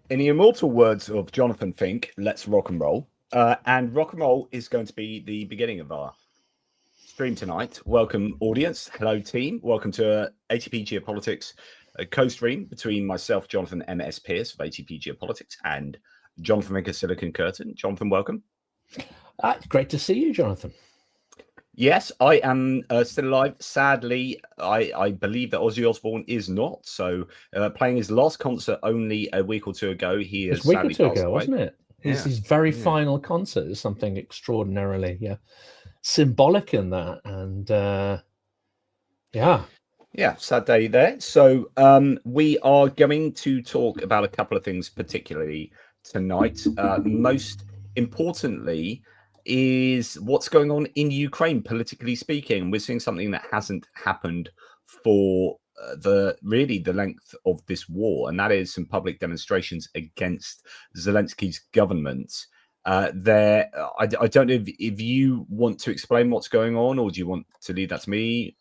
In the immortal words of Jonathan Fink, let's rock and roll. And rock and roll is going to be the beginning of our stream tonight. Welcome, audience. Hello, team. Welcome to ATP Geopolitics co-stream between myself, Jonathan M.S. Pierce of ATP Geopolitics, and Jonathan Fink of Silicon Curtain. Jonathan, welcome. Great to see you, Jonathan. Yes, I am still alive. Sadly, I believe that Ozzy Osbourne is not. So, playing his last concert only a week or two ago, he is sadly passed away. Wasn't it? His very final concert is something extraordinarily, symbolic in that, and sad day there. So, we are going to talk about a couple of things, particularly tonight. Most importantly, is what's going on in Ukraine, politically speaking. We're seeing something that hasn't happened for the length of this war, and that is some public demonstrations against Zelensky's government. I don't know if you want to explain what's going on, or do you want to leave that to me?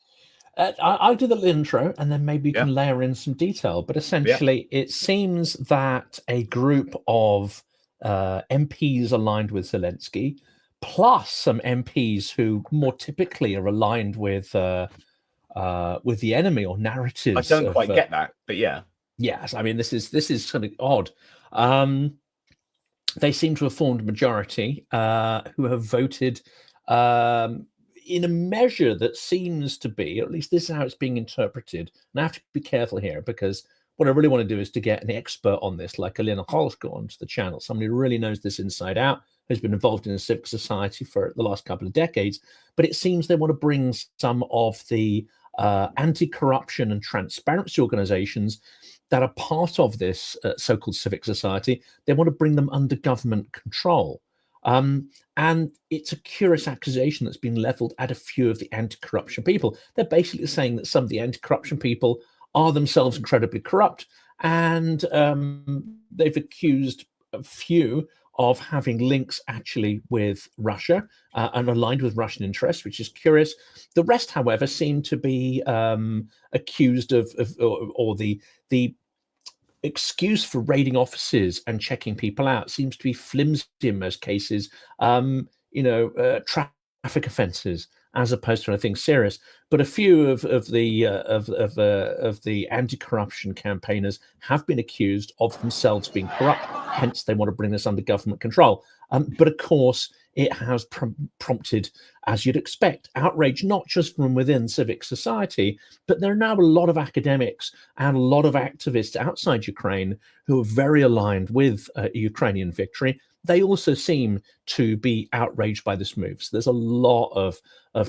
I'll do the intro, and then maybe you can layer in some detail. But essentially, it seems that a group of MPs aligned with Zelensky, plus some MPs who more typically are aligned with the enemy or narratives. I don't quite get that, but yes. I mean, this is something odd. They seem to have formed a majority who have voted in a measure that seems to be, or at least this is how it's being interpreted. And I have to be careful here, because what I really want to do is to get an expert on this, like Alina Holshko, onto the channel, somebody who really knows this inside out, who's been involved in a civic society for the last couple of decades. But it seems they want to bring some of the anti-corruption and transparency organizations that are part of this so-called civic society. They want to bring them under government control. And it's a curious accusation that's been leveled at a few of the anti-corruption people. They're basically saying that some of the anti-corruption people are themselves incredibly corrupt, and they've accused a few of having links actually with Russia and aligned with Russian interests, which is curious. The rest, however, seem to be accused of the excuse for raiding offices and checking people out seems to be flimsy in most cases. Traffic offences, as opposed to anything serious. But a few of the anti-corruption campaigners have been accused of themselves being corrupt. Hence, they want to bring this under government control. But of course, it has prompted, as you'd expect, outrage, not just from within civic society, but there are now a lot of academics and a lot of activists outside Ukraine who are very aligned with Ukrainian victory. They also seem to be outraged by this move. So there's a lot of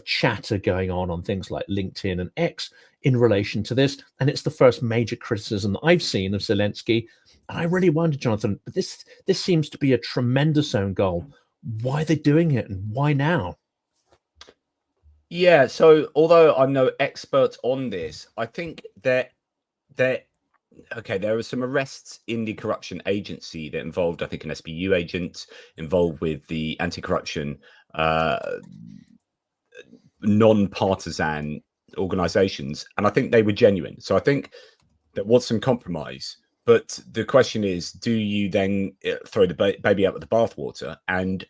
chatter going on things like LinkedIn and X in relation to this. And it's the first major criticism that I've seen of Zelensky. And I really wonder, Jonathan, but this seems to be a tremendous own goal. Why are they doing it, and why now? Yeah, so although I'm no expert on this, I think there were some arrests in the corruption agency that involved, I think, an SBU agent involved with the anti-corruption non-partisan organizations, and I think they were genuine. So I think there was some compromise. But the question is, do you then throw the baby out with the bathwater? And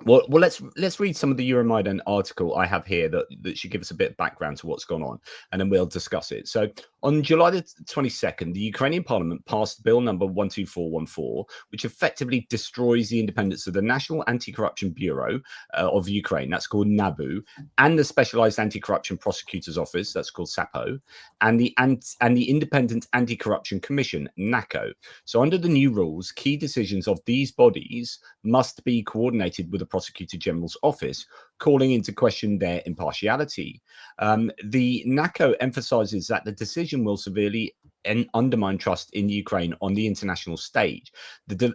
well, let's read some of the Euromaidan article I have here that should give us a bit of background to what's gone on, and then we'll discuss it. So on July the 22nd, the Ukrainian parliament passed Bill number 12414, which effectively destroys the independence of the National Anti-Corruption Bureau of Ukraine, that's called NABU, and the Specialized Anti-Corruption Prosecutor's Office, that's called SAPO, and the Independent Anti-Corruption Commission, NACO. So under the new rules, key decisions of these bodies must be coordinated with the Prosecutor General's office, calling into question their impartiality. The NACO emphasizes that the decision will severely undermine trust in Ukraine on the international stage. The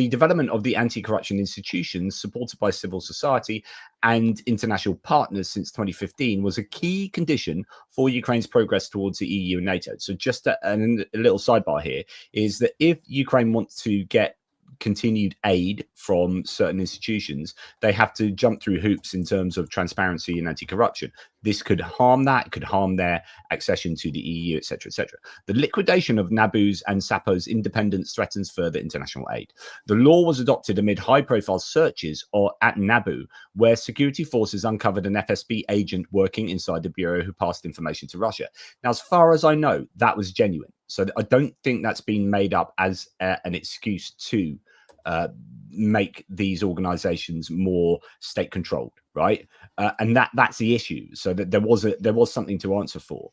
development of the anti-corruption institutions supported by civil society and international partners since 2015 was a key condition for Ukraine's progress towards the EU and NATO. So just a little sidebar here is that if Ukraine wants to get continued aid from certain institutions, they have to jump through hoops in terms of transparency and anti-corruption. This could harm that. It could harm their accession to the EU, etc., etc. The liquidation of NABU's and SAPO's independence threatens further international aid. The law was adopted amid high-profile searches at NABU, where security forces uncovered an FSB agent working inside the bureau who passed information to Russia. Now, as far as I know, that was genuine. So I don't think that's been made up as an excuse to make these organizations more state controlled, right? And that's the issue. So that there was something to answer for.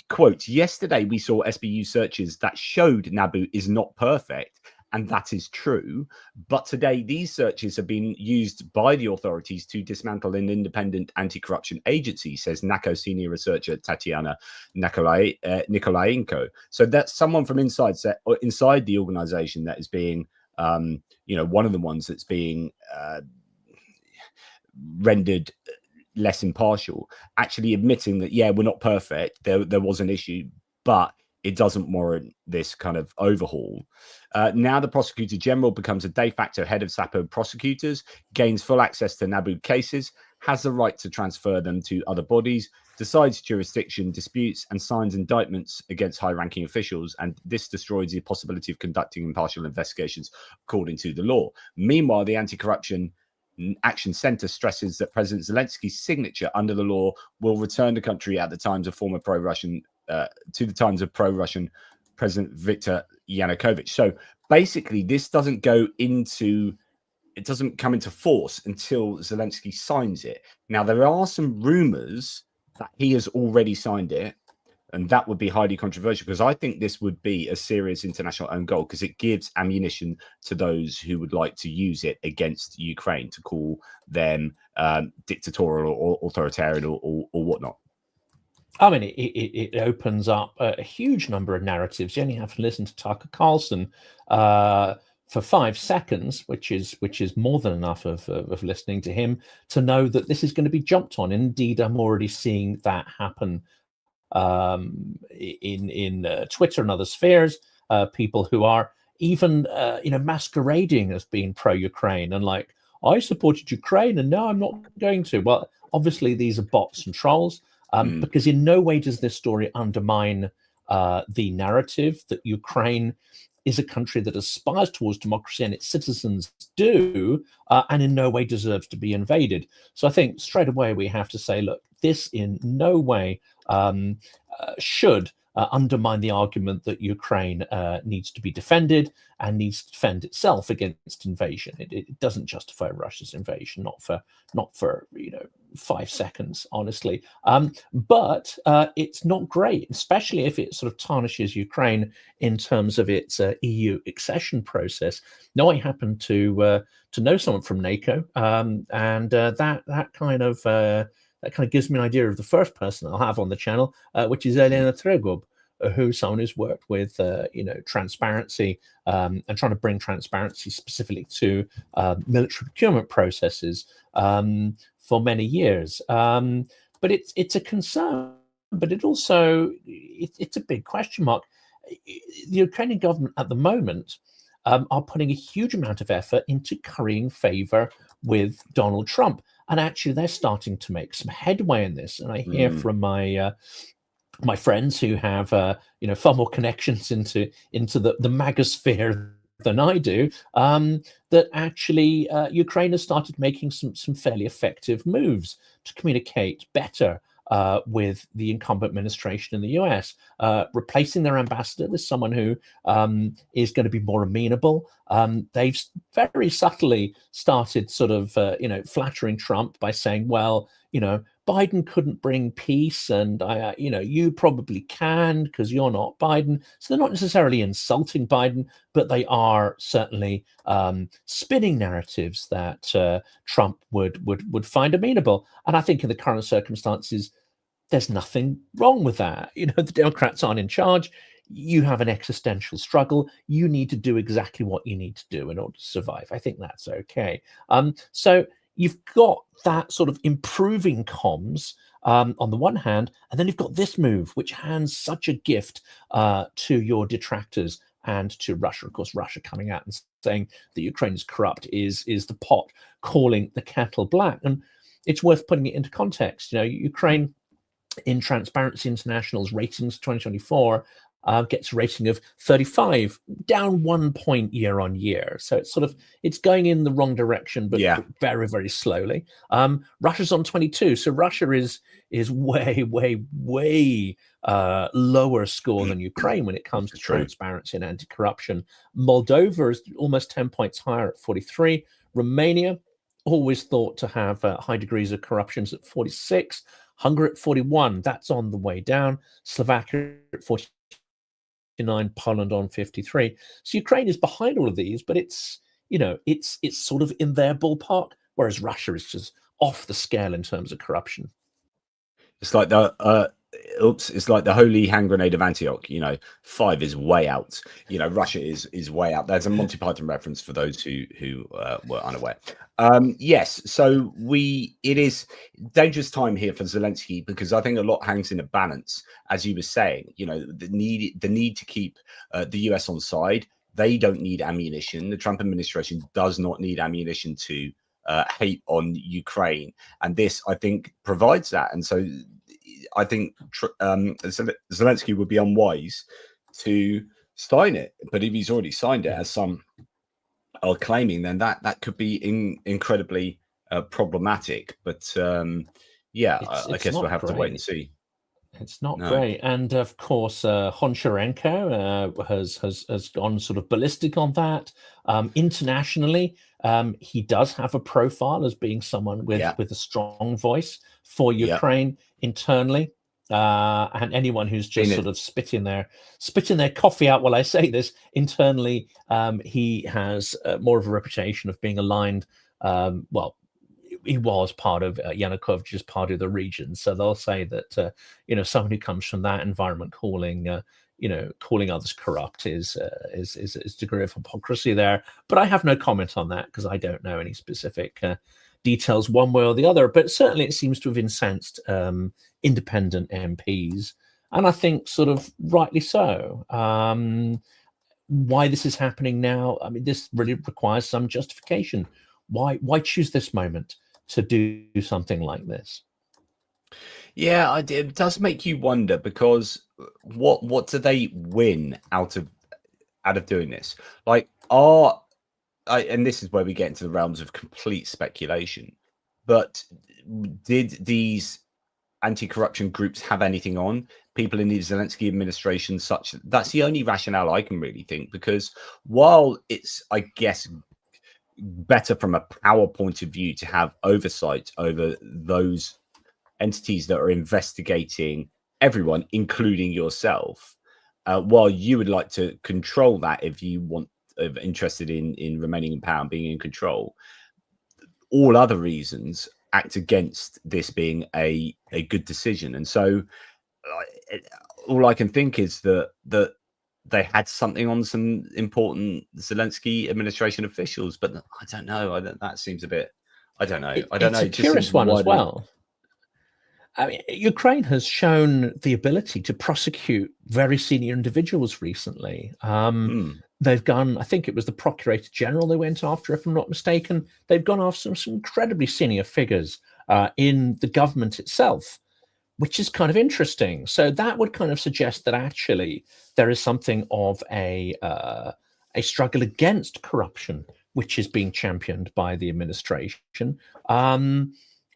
Quote, yesterday we saw SBU searches that showed NABU is not perfect, and that is true. But today these searches have been used by the authorities to dismantle an independent anti-corruption agency, says NACO senior researcher Tatiana Nikolayenko. So that's someone from inside the organization that is being one of the ones that's being rendered less impartial, actually admitting that, yeah, we're not perfect. There was an issue, but it doesn't warrant this kind of overhaul. Now the Prosecutor General becomes a de facto head of SAPO prosecutors, gains full access to NABU cases, has the right to transfer them to other bodies, decides jurisdiction disputes, and signs indictments against high-ranking officials. And this destroys the possibility of conducting impartial investigations according to the law. Meanwhile, the Anti-Corruption Action Center stresses that President Zelensky's signature under the law will return the country at the times of former pro-Russian to the times of pro-Russian President Viktor Yanukovych. So basically, this doesn't come into force until Zelensky signs it. Now, there are some rumors that he has already signed it, and that would be highly controversial, because I think this would be a serious international own goal, because it gives ammunition to those who would like to use it against Ukraine to call them dictatorial or authoritarian or whatnot. I mean, it opens up a huge number of narratives. You only have to listen to Tucker Carlson for 5 seconds, which is more than enough of listening to him to know that this is going to be jumped on. Indeed, I'm already seeing that happen in Twitter and other spheres. People who are even masquerading as being pro-Ukraine and like, I supported Ukraine and no, I'm not going to. Well, obviously these are bots and trolls. Because in no way does this story undermine the narrative that Ukraine is a country that aspires towards democracy and its citizens do, and in no way deserves to be invaded. So I think straight away we have to say, look, this in no way should undermine the argument that Ukraine needs to be defended and needs to defend itself against invasion. It doesn't justify Russia's invasion, not for 5 seconds, honestly. But it's not great, especially if it sort of tarnishes Ukraine in terms of its EU accession process. Now, I happen to know someone from NATO, and that kind of gives me an idea of the first person I'll have on the channel, which is Elena Tregub, who's someone who's worked with transparency and trying to bring transparency specifically to military procurement processes for many years. But it's a concern, but it's a big question mark. The Ukrainian government at the moment are putting a huge amount of effort into currying favor with Donald Trump. And actually, they're starting to make some headway in this. And I hear from my friends who have far more connections into the MAGA sphere than I do, that actually Ukraine has started making some fairly effective moves to communicate better with the incumbent administration in the US, replacing their ambassador with someone who is going to be more amenable. They've very subtly started sort of flattering Trump by saying, well, Biden couldn't bring peace, and you probably can because you're not Biden. So they're not necessarily insulting Biden, but they are certainly spinning narratives that Trump would find amenable. And I think in the current circumstances, there's nothing wrong with that. The Democrats aren't in charge. You have an existential struggle. You need to do exactly what you need to do in order to survive. I think that's okay. So you've got that sort of improving comms on the one hand, and then you've got this move, which hands such a gift to your detractors and to Russia. Of course, Russia coming out and saying that Ukraine is corrupt is the pot calling the kettle black. And it's worth putting it into context. Ukraine, in Transparency International's ratings 2024, gets a rating of 35, down 1 point year on year. So it's going in the wrong direction, but very, very slowly. Russia's on 22, so Russia is way, way, way lower score than Ukraine when it comes to transparency and anti-corruption. Moldova is almost 10 points higher at 43. Romania, always thought to have high degrees of corruption, at 46. Hungary at 41, that's on the way down. Slovakia at 49, Poland on 53. So Ukraine is behind all of these, but it's sort of in their ballpark, whereas Russia is just off the scale in terms of corruption. It's like the it's like the holy hand grenade of Antioch. 5 is way out. Russia is way out. There's a Monty Python reference for those who were unaware. Yes, so it is dangerous time here for Zelensky, because I think a lot hangs in a balance, as you were saying. The need to keep the US on side. They don't need ammunition. The Trump administration does not need ammunition to hate on Ukraine, and this, I think, provides that. And so I think Zelensky would be unwise to sign it. But if he's already signed it, as some are claiming, then that could be incredibly problematic. But I guess we'll have to wait and see. It's not great. And of course, Honcharенko has gone sort of ballistic on that. Internationally, he does have a profile as being someone with a strong voice for Ukraine internally. And anyone who's just sort of spitting their coffee out while I say this, internally, he has more of a reputation of being aligned. He was part of Yanukovych's part of the region, so they'll say that someone who comes from that environment calling others corrupt is a degree of hypocrisy there. But I have no comment on that, because I don't know any specific details one way or the other. But certainly it seems to have incensed independent MPs, and I think sort of rightly so. Why this is happening now? I mean, this really requires some justification. Why choose this moment to do something like this? Yeah, it does make you wonder, because what do they win out of doing this? Like, and this is where we get into the realms of complete speculation, but did these anti-corruption groups have anything on people in the Zelensky administration? That's the only rationale I can really think, because while it's, I guess, better from a power point of view to have oversight over those entities that are investigating everyone, including yourself, while you would like to control that if you want, interested in remaining in power and being in control, all other reasons act against this being a good decision. And so all I can think is that they had something on some important Zelensky administration officials, but I don't know. That seems a bit, I don't know. It's a curious one as well. I mean, Ukraine has shown the ability to prosecute very senior individuals recently. They've gone, I think it was the Procurator General they went after, if I'm not mistaken. They've gone after some incredibly senior figures in the government itself, which is kind of interesting. So that would kind of suggest that actually there is something of a struggle against corruption, which is being championed by the administration,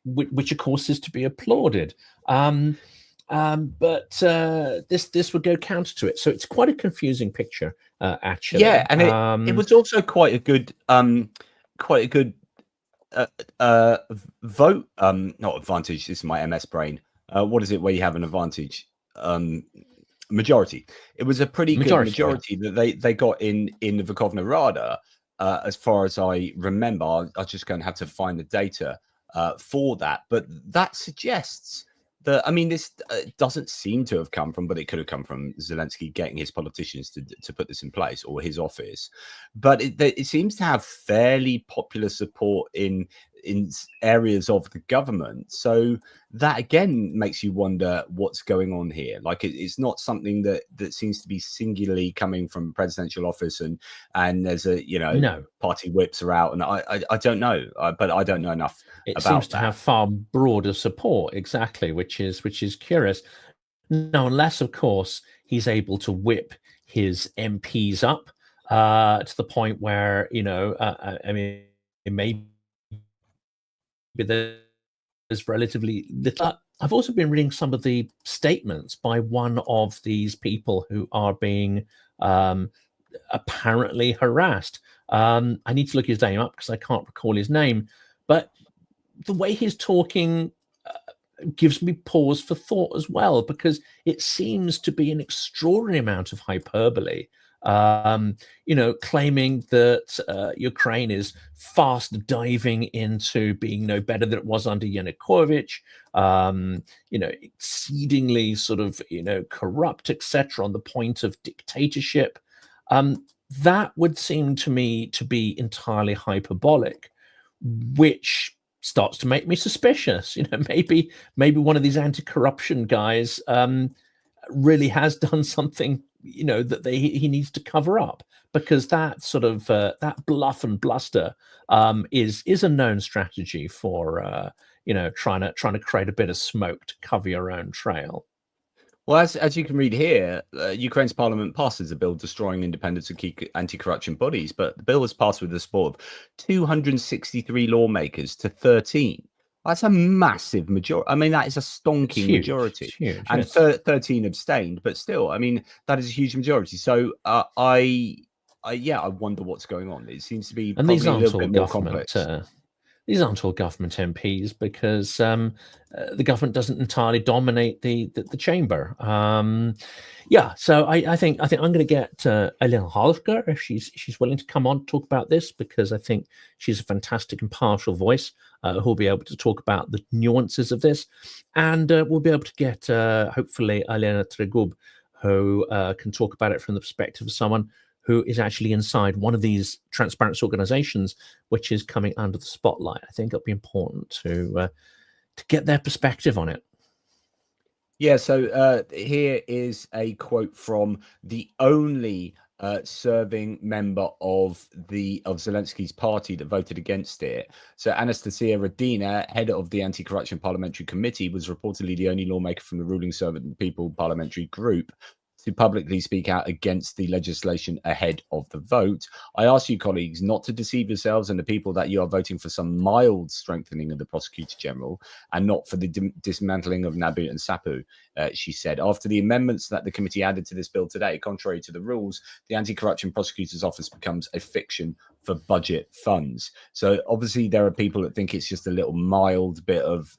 which of course is to be applauded. But this would go counter to it. So it's quite a confusing picture, actually. Yeah, and it was also quite a good vote. Not advantage. This is my MS brain. What is it where you have an advantage? Majority. It was a pretty good majority that they got in the Verkhovna Rada, as far as I remember. I'm just going to have to find the data for that, but that suggests that, I mean, this doesn't seem to have come from, but it could have come from Zelensky getting his politicians to put this in place, or his office. But it seems to have fairly popular support in in areas of the government. So that again makes you wonder what's going on here. Like it's not something that seems to be singularly coming from presidential office, and there's a No, party whips are out, and I don't know, but I don't know enough it about seems to that. have far broader support, exactly, which is curious. Now, unless of course he's able to whip his MPs up to the point where I mean, maybe there's relatively little. I've also been reading some of the statements by one of these people who are being apparently harassed. I need to look his name up because I can't recall his name, but the way he's talking gives me pause for thought as well, because it seems to be an extraordinary amount of hyperbole. Claiming that Ukraine is fast diving into being no better than it was under Yanukovych, exceedingly sort of, corrupt, etc., on the point of dictatorship. That would seem to me to be entirely hyperbolic, which starts to make me suspicious. Maybe one of these anti-corruption guys really has done something, that he needs to cover up, because that sort of that bluff and bluster is a known strategy for trying to create a bit of smoke to cover your own trail. Well, as you can read here, Ukraine's parliament passes a bill destroying independence of key anti-corruption bodies, but the bill was passed with the support of 263 lawmakers to 13. That's a massive majority. I mean, that is a stonking majority. It's huge. And 13 abstained, but still, I mean, that is a huge majority. So I wonder what's going on. It seems to be and probably a little bit more complex. These aren't all government MPs, because the government doesn't entirely dominate the chamber. So I think I'm going to get Elena Halsker, if she's willing to come on to talk about this, because I think she's a fantastic impartial voice who'll be able to talk about the nuances of this, and we'll be able to get hopefully Elena Tregub, who can talk about it from the perspective of someone who is actually inside one of these transparency organizations, which is coming under the spotlight. I think it'll be important to get their perspective on it. Yeah, so here is a quote from the only serving member of Zelensky's party that voted against it. So Anastasia Radina, head of the Anti-Corruption Parliamentary Committee, was reportedly the only lawmaker from the ruling Servant People parliamentary group to publicly speak out against the legislation ahead of the vote. I ask you, colleagues, not to deceive yourselves and the people that you are voting for some mild strengthening of the Prosecutor General and not for the dismantling of NABU and SAPU, she said. After the amendments that the committee added to this bill today, contrary to the rules, the Anti-Corruption Prosecutor's Office becomes a fiction for budget funds. So obviously there are people that think it's just a little mild bit of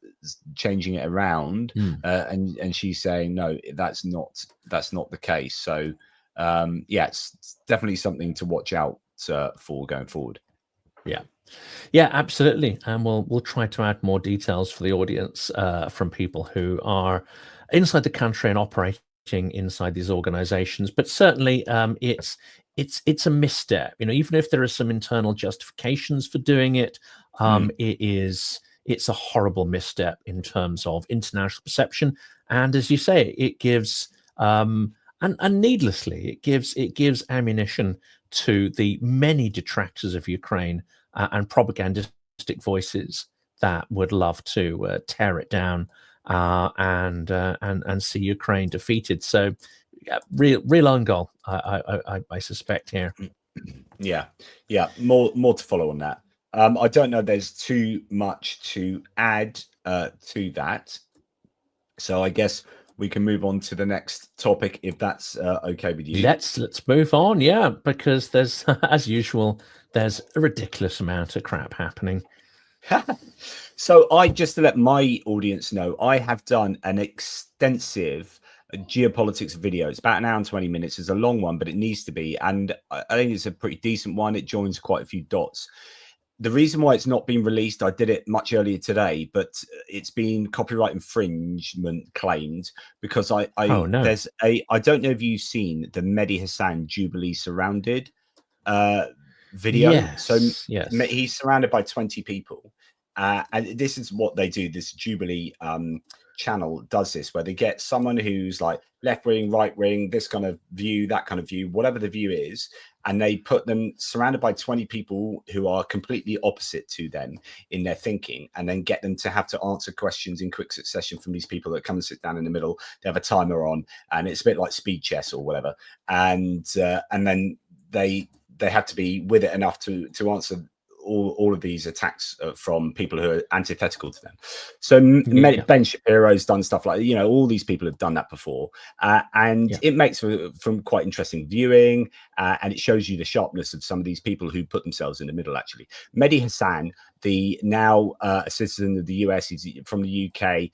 changing it around, and she's saying no, that's not the case. So it's definitely something to watch out for going forward. Yeah, absolutely. And we'll try to add more details for the audience from people who are inside the country and operating inside these organizations. But certainly it's a misstep. Even if there are some internal justifications for doing it, it's a horrible misstep in terms of international perception. And as you say, it gives and needlessly it gives ammunition to the many detractors of Ukraine and propagandistic voices that would love to tear it down and see Ukraine defeated. So, real own goal, I suspect here. Yeah, more to follow on that. I don't know. There's too much to add to that, so I guess we can move on to the next topic if that's okay with you. Let's move on. Yeah, because there's as usual. There's a ridiculous amount of crap happening. So just to let my audience know, I have done an extensive geopolitics video. It's about an hour and 20 minutes. It's a long one, but it needs to be. And I think it's a pretty decent one. It joins quite a few dots. The reason why it's not been released, I did it much earlier today, but it's been copyright infringement claimed because there's I don't know if you've seen the Mehdi Hassan Jubilee Surrounded video. Yes, so he's surrounded by 20 people, And this is what they do. This Jubilee channel does this, where they get someone who's like left wing, right wing, this kind of view, that kind of view, whatever the view is, and they put them surrounded by 20 people who are completely opposite to them in their thinking, and then get them to have to answer questions in quick succession from these people that come and sit down in the middle. They have a timer on, and it's a bit like speed chess or whatever, and then they have to be with it enough to answer all of these attacks from people who are antithetical to them. So Ben Shapiro's done stuff like, all these people have done that before, and it makes for quite interesting viewing, and it shows you the sharpness of some of these people who put themselves in the middle. Actually, Mehdi Hassan, the now a citizen of the US, he's from the UK,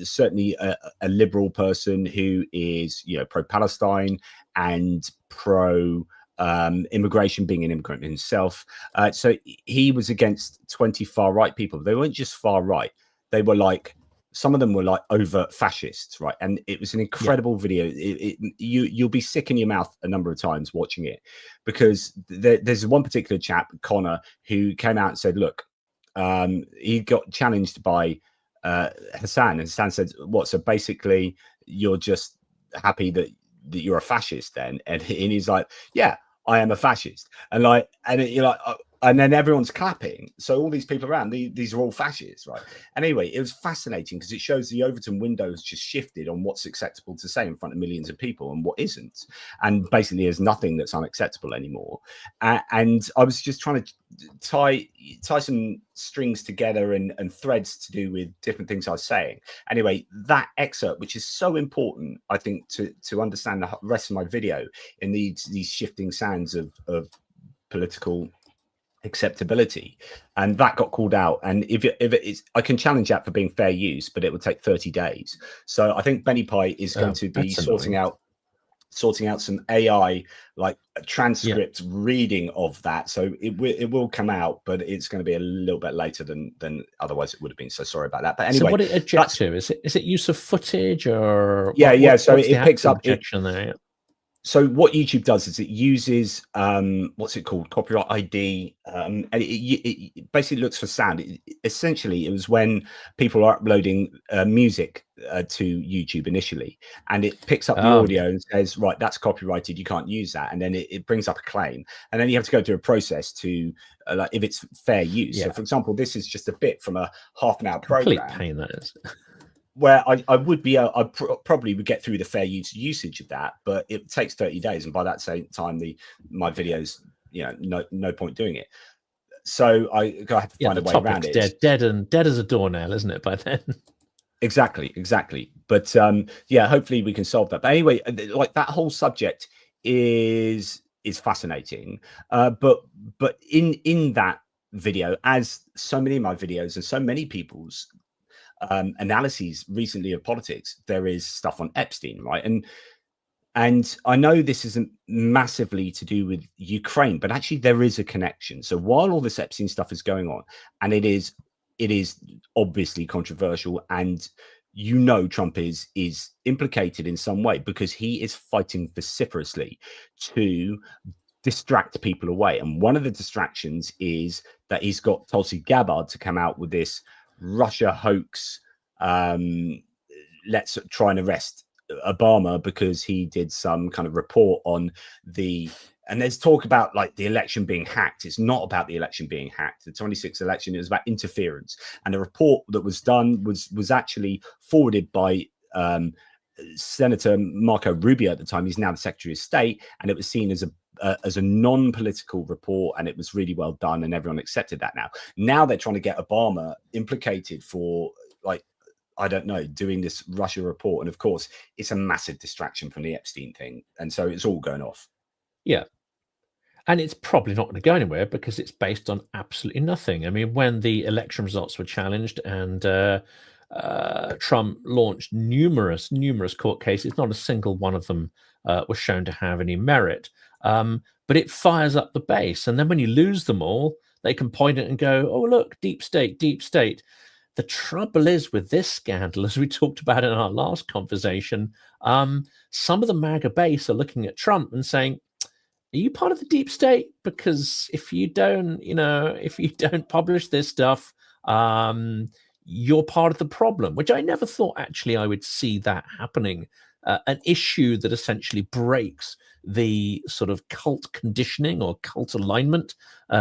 certainly a liberal person who is pro-Palestine and pro immigration, being an immigrant himself. So he was against 20 far right people. They weren't just far right. They were like, some of them were like overt fascists, right? And it was an incredible video. You'll be sick in your mouth a number of times watching it, because there's one particular chap, Connor, who came out and said, look, he got challenged by Hassan, and Hassan said, what? So basically, you're just happy that you're a fascist then? And he's like, yeah, I am a fascist. And you're like, and then everyone's clapping. So all these people around, these are all fascists, right? And anyway, it was fascinating because it shows the Overton window has just shifted on what's acceptable to say in front of millions of people and what isn't. And basically, there's nothing that's unacceptable anymore. And I was just trying to tie some strings together and threads to do with different things I was saying. Anyway, that excerpt, which is so important, I think, to understand the rest of my video in these shifting sands of political acceptability, and that got called out. And if it is, I can challenge that for being fair use, but it would take 30 days. So I think Benny Pie is going to be sorting out some AI like a transcript reading of that. So it will come out, but it's going to be a little bit later than otherwise it would have been. So sorry about that. But anyway, so what it objects to, is it use of footage or so it picks up objection there. So what YouTube does is it uses what's it called, copyright ID, and it basically looks for sound. Essentially, it was when people are uploading music to YouTube initially, and it picks up the audio and says, right, that's copyrighted, you can't use that, and then it brings up a claim, and then you have to go through a process to like if it's fair use. So for example, this is just a bit from a half-an-hour program. Complete pain, that is. Where I would be, I probably would get through the fair usage of that, but it takes 30 days, and by that same time, my videos, no point doing it. So I have to find a way around it. Dead as a doornail, isn't it? By then. Exactly. But hopefully we can solve that. But anyway, like that whole subject is fascinating. But in that video, as so many of my videos and so many people's analyses recently of politics, there is stuff on Epstein, right? And I know this isn't massively to do with Ukraine, but actually there is a connection. So while all this Epstein stuff is going on, and it is obviously controversial, and Trump is implicated in some way because he is fighting vociferously to distract people away. And one of the distractions is that he's got Tulsi Gabbard to come out with this Russia hoax. Let's try and arrest Obama because he did some kind of report on and there's talk about like the election being hacked. It's not about the election being hacked. The 26th election is about interference. And the report that was done was actually forwarded by Senator Marco Rubio at the time. He's now the Secretary of State, and it was seen as a non-political report, and it was really well done, and everyone accepted that. Now they're trying to get Obama implicated for, like, I don't know, doing this Russia report, and of course it's a massive distraction from the Epstein thing, and so it's all going off. And it's probably not going to go anywhere because it's based on absolutely nothing. I mean, when the election results were challenged and Trump launched numerous court cases, not a single one of them was shown to have any merit. But it fires up the base. And then when you lose them all, they can point it and go, oh, look, deep state. The trouble is with this scandal, as we talked about in our last conversation, some of the MAGA base are looking at Trump and saying, are you part of the deep state? Because if you don't publish this stuff, you're part of the problem, which I never thought actually I would see that happening. An issue that essentially breaks the sort of cult conditioning or cult alignment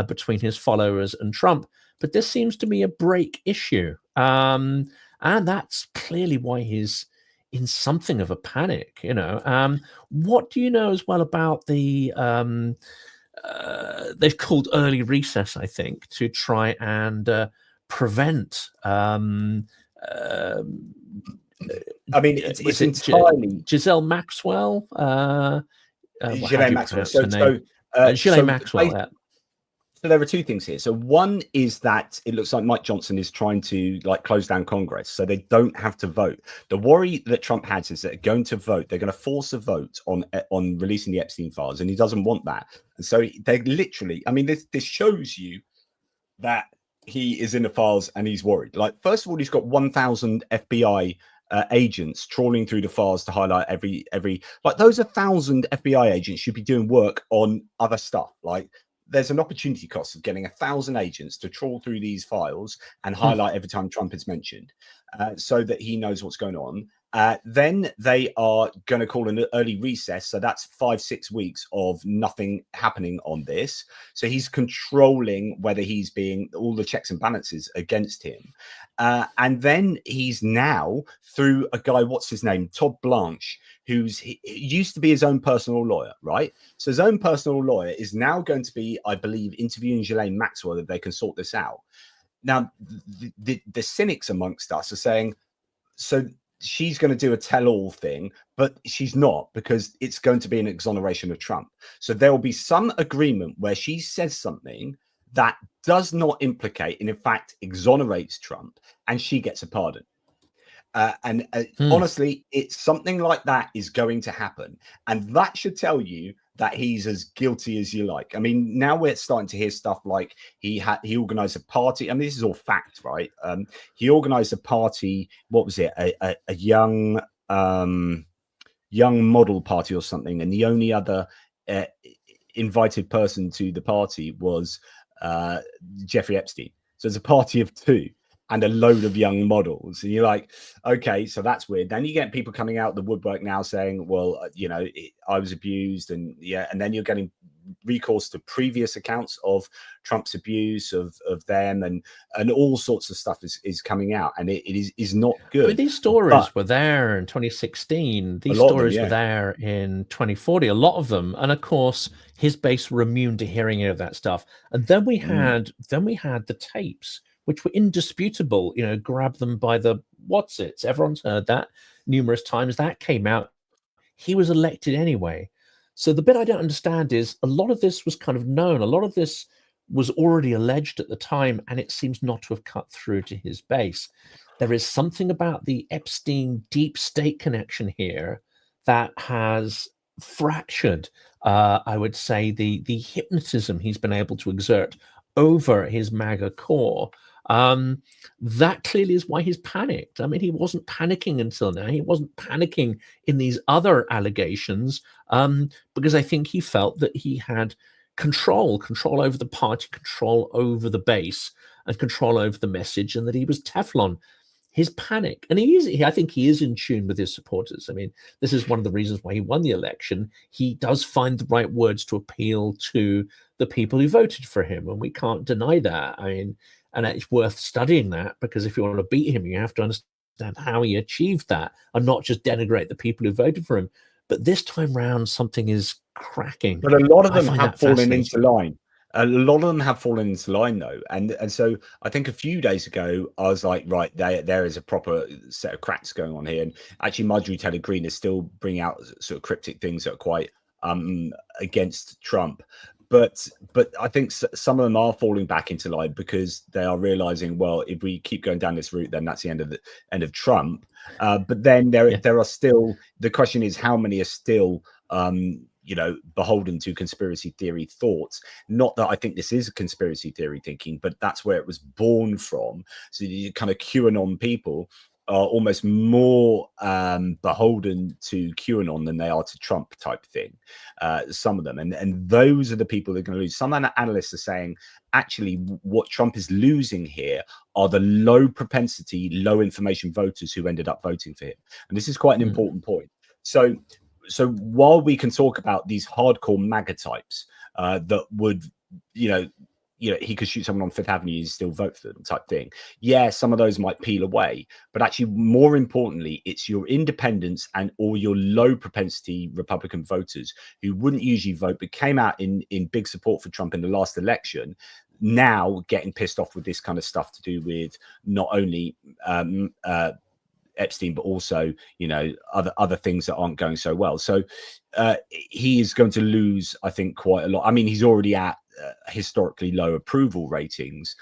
between his followers and Trump. But this seems to be a break issue. And that's clearly why he's in something of a panic, What do you know as well about the they've called early recess, I think, to try and prevent I mean, it's entirely Giselle Maxwell. Ghislaine Maxwell. Ghislaine Maxwell. Yeah. So there are two things here. So one is that it looks like Mike Johnson is trying to close down Congress so they don't have to vote. The worry that Trump has is that they're going to vote. They're going to force a vote on releasing the Epstein files, and he doesn't want that. And so they literally, I mean, this shows you that he is in the files and he's worried. First of all, he's got 1,000 FBI agents trawling through the files to highlight every those 1,000 FBI agents should be doing work on other stuff. There's an opportunity cost of getting 1,000 agents to trawl through these files and highlight every time Trump is mentioned, so that he knows what's going on. Then they are going to call an early recess. So that's 5-6 weeks of nothing happening on this. So he's controlling whether he's being all the checks and balances against him. And then he's now through a guy, what's his name? Todd Blanche, he used to be his own personal lawyer, right? So his own personal lawyer is now going to be, I believe, interviewing Ghislaine Maxwell that they can sort this out. Now, the cynics amongst us are saying, so she's going to do a tell-all thing, but she's not, because it's going to be an exoneration of Trump. So there will be some agreement where she says something that does not implicate and in fact exonerates Trump, and she gets a pardon. Honestly, it's something like that is going to happen, and that should tell you that he's as guilty as you like. I mean, now we're starting to hear stuff like he organized a party. I mean, this is all fact, right? He organized a party. What was it? A young model party or something, and the only other invited person to the party was Jeffrey Epstein. So it's a party of two and a load of young models, and you're like, okay, so that's weird. Then you get people coming out the woodwork now saying, well, I was abused, and then you're getting recourse to previous accounts of Trump's abuse of them, and all sorts of stuff is coming out, and it is not good. I mean, these stories were there in 2016. These stories were there in 2040. A lot of them, and of course, his base were immune to hearing any of that stuff. And then we had the tapes, which were indisputable. Grab them by the what's-its. Everyone's heard that numerous times. That came out. He was elected anyway. So the bit I don't understand is a lot of this was kind of known. A lot of this was already alleged at the time, and it seems not to have cut through to his base. There is something about the Epstein deep state connection here that has fractured, I would say, the hypnotism he's been able to exert over his MAGA core. That clearly is why he's panicked. I mean, he wasn't panicking until now. He wasn't panicking in these other allegations, because I think he felt that he had control over the party, control over the base, and control over the message, and that he was Teflon. His panic, and I think he is in tune with his supporters. I mean, this is one of the reasons why he won the election. He does find the right words to appeal to the people who voted for him, and we can't deny that. I mean, and it's worth studying that, because if you want to beat him, you have to understand how he achieved that and not just denigrate the people who voted for him. But this time round, something is cracking. But a lot of them have fallen into line. A lot of them have fallen into line, though. And so I think a few days ago, I was like, right, there is a proper set of cracks going on here. And actually, Marjorie Taylor Greene is still bringing out sort of cryptic things that are quite against Trump. But I think some of them are falling back into line because they are realizing, well, if we keep going down this route, then that's the end of Trump. But then there are still, the question is, how many are still beholden to conspiracy theory thoughts? Not that I think this is a conspiracy theory thinking, but that's where it was born from. So you kind of QAnon people are almost more beholden to QAnon than they are to Trump type thing. Some of them, and those are the people that are going to lose. Some analysts are saying actually what Trump is losing here are the low propensity, low information voters who ended up voting for him. And this is quite an important point. So while we can talk about these hardcore MAGA types that would, he could shoot someone on Fifth Avenue and still vote for them type thing. Yeah, some of those might peel away, but actually more importantly, it's your independents and or your low propensity Republican voters who wouldn't usually vote, but came out in big support for Trump in the last election, now getting pissed off with this kind of stuff to do with not only Epstein, but also, other things that aren't going so well. So he is going to lose, I think, quite a lot. I mean, he's already at historically low approval ratings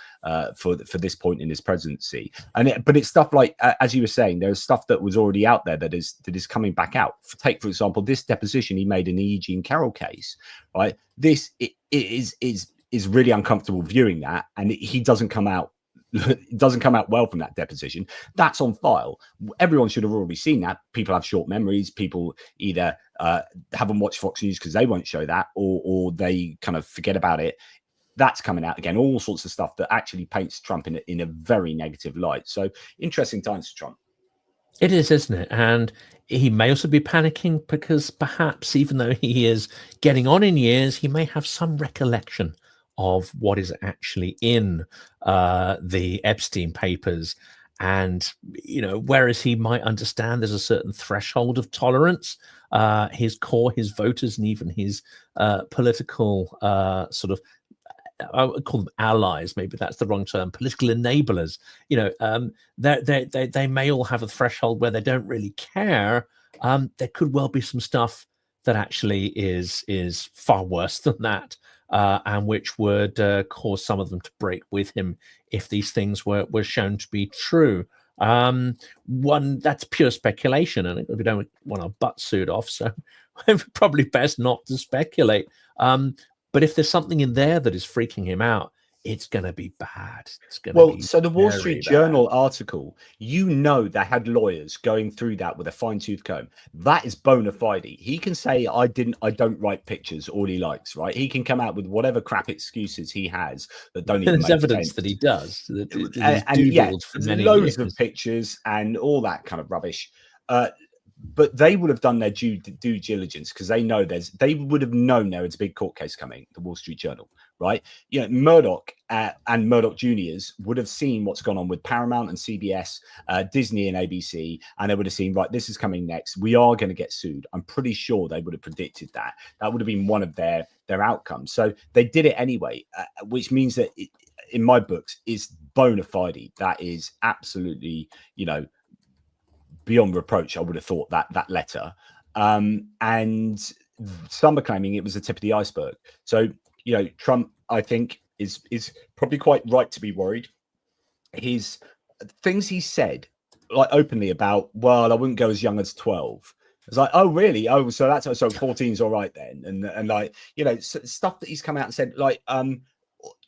for this point in his presidency, but it's stuff like, as you were saying, there's stuff that was already out there that is coming back out. Take, for example, this deposition he made in the E. Jean Carroll case, right? This is really uncomfortable viewing that, and he doesn't come out. It doesn't come out well from that deposition. That's on file. Everyone should have already seen that. People have short memories. People either haven't watched Fox News because they won't show that, or they kind of forget about it. That's coming out again. All sorts of stuff that actually paints Trump in a very negative light. So interesting times for Trump. It is, isn't it? And he may also be panicking because perhaps even though he is getting on in years, he may have some recollection of what is actually in the Epstein papers. And, whereas he might understand there's a certain threshold of tolerance, his core, his voters, and even his political sort of, I would call them allies, maybe that's the wrong term, political enablers, they may all have a threshold where they don't really care. There could well be some stuff that actually is far worse than that. And which would cause some of them to break with him if these things were shown to be true. One, that's pure speculation, and we don't want our butt suit off, so probably best not to speculate. But if there's something in there that is freaking him out, it's going to be bad. It's going to be so the Wall Street Journal bad. Article, they had lawyers going through that with a fine-tooth comb. That is bona fide. He can say, I don't write pictures, all he likes, right? He can come out with whatever crap excuses he has that don't even There's make evidence sense. that he does. There's loads of pictures and all that kind of rubbish. But they would have done their due diligence because they know they would have known there was a big court case coming, the Wall Street Journal, right? Murdoch and Murdoch Juniors would have seen what's gone on with Paramount and CBS, Disney and ABC, and they would have seen, right, this is coming next. We are going to get sued. I'm pretty sure they would have predicted that. That would have been one of their outcomes. So they did it anyway, which means that in my books is bona fide. That is absolutely, beyond reproach. I would have thought that letter, and some are claiming it was the tip of the iceberg. So Trump, I think, is probably quite right to be worried. His things he said, like openly about, well, I wouldn't go as young as 12. It's like, oh really? Oh, so 14's all right then, and like stuff that he's come out and said, like